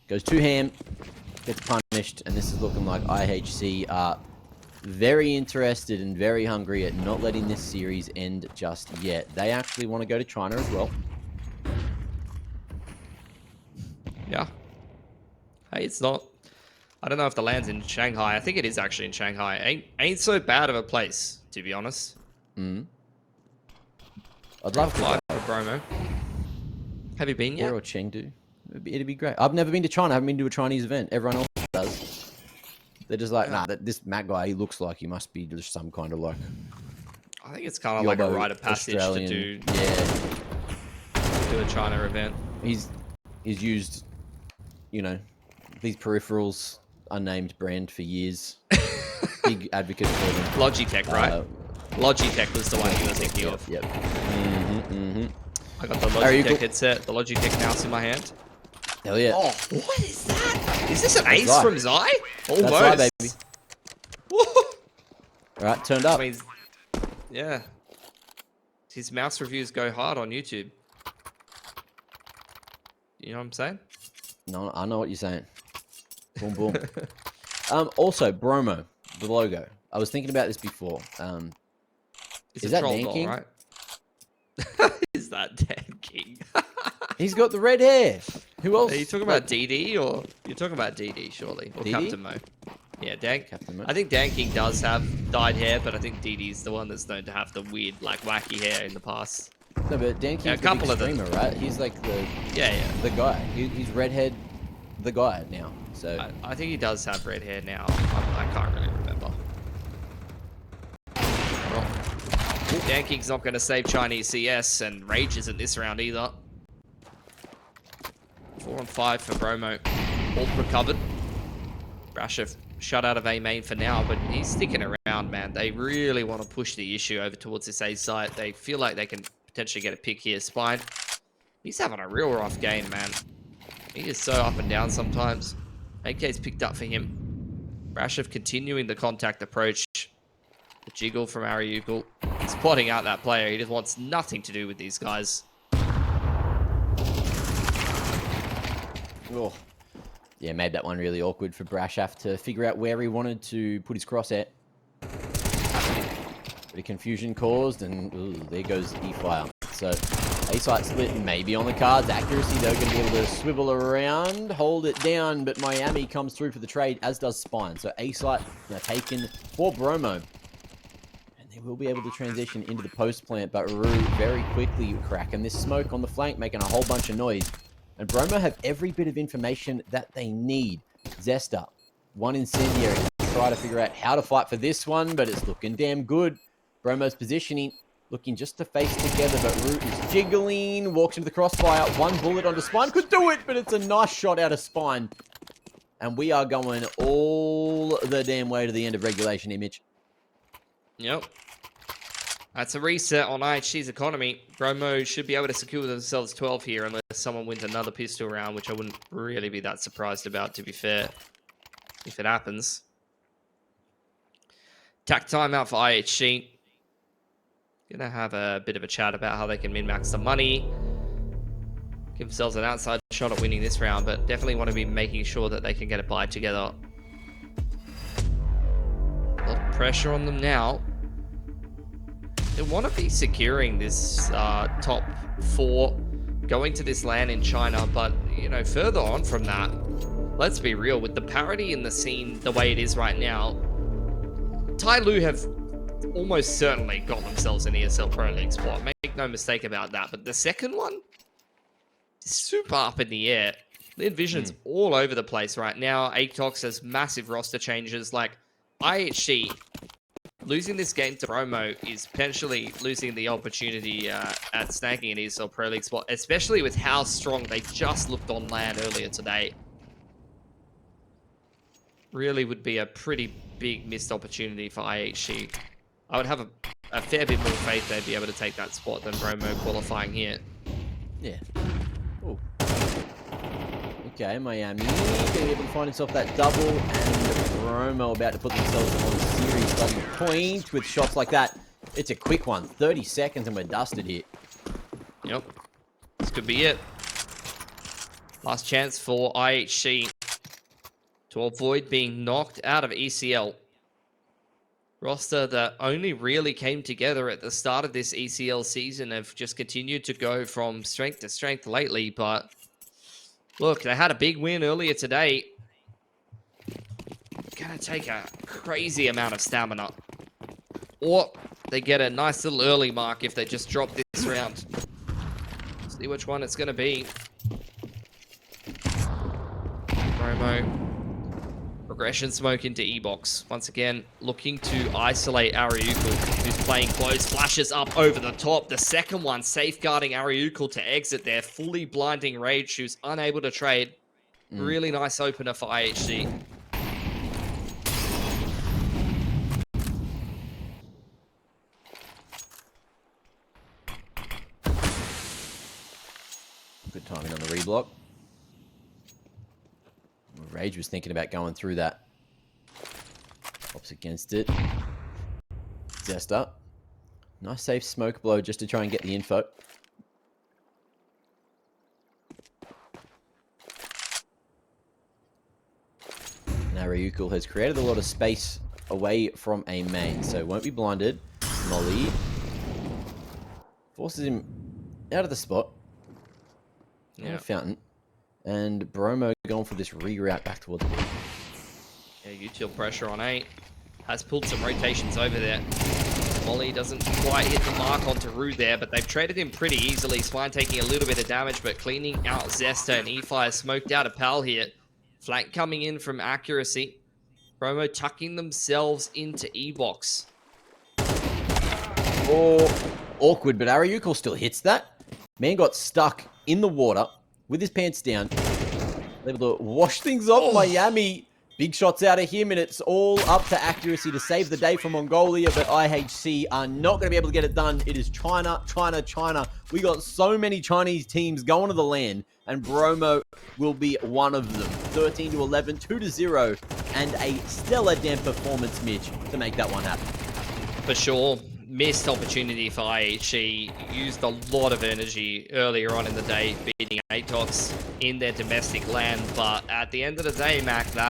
goes too ham, gets punished, and this is looking like IHC are very interested and very hungry at not letting this series end just yet. They actually want to go to China as well. Yeah. Hey, it's not... I don't know if the land's in Shanghai. I think it is actually in Shanghai. Ain't so bad of a place, to be honest. I'd love to fly for Bromo. Have you been yet? Or Chengdu. It'd be great. I've never been to China. I haven't been to a Chinese event. Everyone else does. They're just like, nah, this Matt guy, he looks like he must be just some kind of like... I think it's kind of like a rite of passage Australian, to do, yeah, do a China event. He's used, you know, these peripherals, unnamed brand for years. Big advocate for them. Logitech, right? Logitech was the one you were thinking of. Yep. I got the Logitech headset, the Logitech mouse in my hand. Hell yeah. Oh, what is that? Is this an ace Zai. from Zai? Almost. That's Zai, baby. Alright, turned up. I mean, yeah. His mouse reviews go hard on YouTube. You know what I'm saying? No, I know what you're saying. Boom, boom. Also, Bromo, the logo. I was thinking about this before. Is that Dan King? Right? Is that Dan King? He's got the red hair. Who else? Are you talking about DD or you're talking about DD surely or DD? Captain Mo? Yeah, Dan. Captain Mo. I think Dan King does have dyed hair, but I think DD's the one that's known to have the weird, like wacky hair in the past. No, but Dan King's a couple the big of them. streamer, right? He's like the the guy. He's redhead, the guy now. So I think he does have red hair now. I can't really remember. Well, Dan King's not going to save Chinese CS, and Rage isn't this round either. 4 on 5 for Bromo. All recovered. Brashev shut out of A main for now, but he's sticking around, man. They really want to push the issue over towards this A site. They feel like they can potentially get a pick here. Spine, he's having a real rough game, man. He is so up and down sometimes. AK's picked up for him. Brashev continuing the contact approach. The jiggle from Ariukul. He's plotting out that player. He just wants nothing to do with these guys. Oh. Yeah, made that one really awkward for Brashev to figure out where he wanted to put his cross at. Bit of confusion caused, and ooh, there goes E-Fire. So, A-site split maybe on the cards. Accuracy, though, going to be able to swivel around, hold it down, but Miami comes through for the trade, as does Spine. So, A-site taken for Bromo. And they will be able to transition into the post plant, but Rue very quickly cracking this smoke on the flank, making a whole bunch of noise. And Bromo have every bit of information that they need. Zesta, one incendiary. Try to figure out how to fight for this one, but it's looking damn good. Bromo's positioning, looking just to face together, but Root is jiggling, walks into the crossfire. One bullet onto Spine, could do it, but it's a nice shot out of Spine. And we are going all the damn way to the end of regulation, Image. Yep. That's a reset on IHC's economy. Bromo should be able to secure themselves 12 here unless someone wins another pistol round, which I wouldn't really be that surprised about, to be fair, if it happens. Tack timeout for IHC. Gonna have a bit of a chat about how they can min-max some money. Give themselves an outside shot at winning this round, but definitely want to be making sure that they can get a buy together. A lot of pressure on them now. They want to be securing this top 4, going to this LAN in China, but, you know, further on from that, let's be real, with the parity in the scene the way it is right now, Tai Lu have almost certainly got themselves an ESL Pro League spot. Make no mistake about that, but the second one is super up in the air. The Vision's all over the place right now. Atox has massive roster changes, like IHC. Losing this game to Bromo is potentially losing the opportunity at snagging an ESL Pro League spot, especially with how strong they just looked on LAN earlier today. Really would be a pretty big missed opportunity for IHC. I would have a fair bit more faith they'd be able to take that spot than Bromo qualifying here. Yeah. Ooh. Okay, Miami going to be able to find himself that double, and Bromo about to put themselves on series starting point with shots like that. It's a quick one, 30 seconds and we're dusted here. Yep, this could be it. Last chance for IHC to avoid being knocked out of ECL. Roster that only really came together at the start of this ECL season have just continued to go from strength to strength lately, but look, they had a big win earlier today. Gonna take a crazy amount of stamina. Or they get a nice little early mark if they just drop this round. See which one it's gonna be. Bromo. Progression smoke into E-Box. Once again, looking to isolate Ariukul, who's playing close. Flashes up over the top. The second one safeguarding Ariukul to exit there. Fully blinding Rage, who's unable to trade. Really nice opener for IHC. Good timing on the reblock. Rage was thinking about going through that. Pops against it. Zesta. Nice safe smoke blow just to try and get the info. Now Ryukul has created a lot of space away from a main, so won't be blinded. Molly forces him out of the spot. Yeah. Fountain. And Bromo going for this reroute back towards B. Yeah, util pressure on 8. Has pulled some rotations over there. Molly doesn't quite hit the mark onto Rue there, but they've traded him pretty easily. Swine taking a little bit of damage, but cleaning out Zesta, and E-Fire smoked out a pal here. Flank coming in from Accuracy. Bromo tucking themselves into E-Box. Oh, awkward, but Ariukul still hits that. Man got stuck in the water with his pants down. Able to wash things off. Miami. Big shots out of him, and it's all up to Accuracy to save the day for Mongolia, but IHC are not going to be able to get it done. It is China, China, China. We got so many Chinese teams going to the LAN, and Bromo will be one of them. 13-11, 2-0, and a stellar damn performance, Mitch, to make that one happen. For sure. Missed opportunity for IHC. Used a lot of energy earlier on in the day beating Atox in their domestic land, but at the end of the day, Mac, that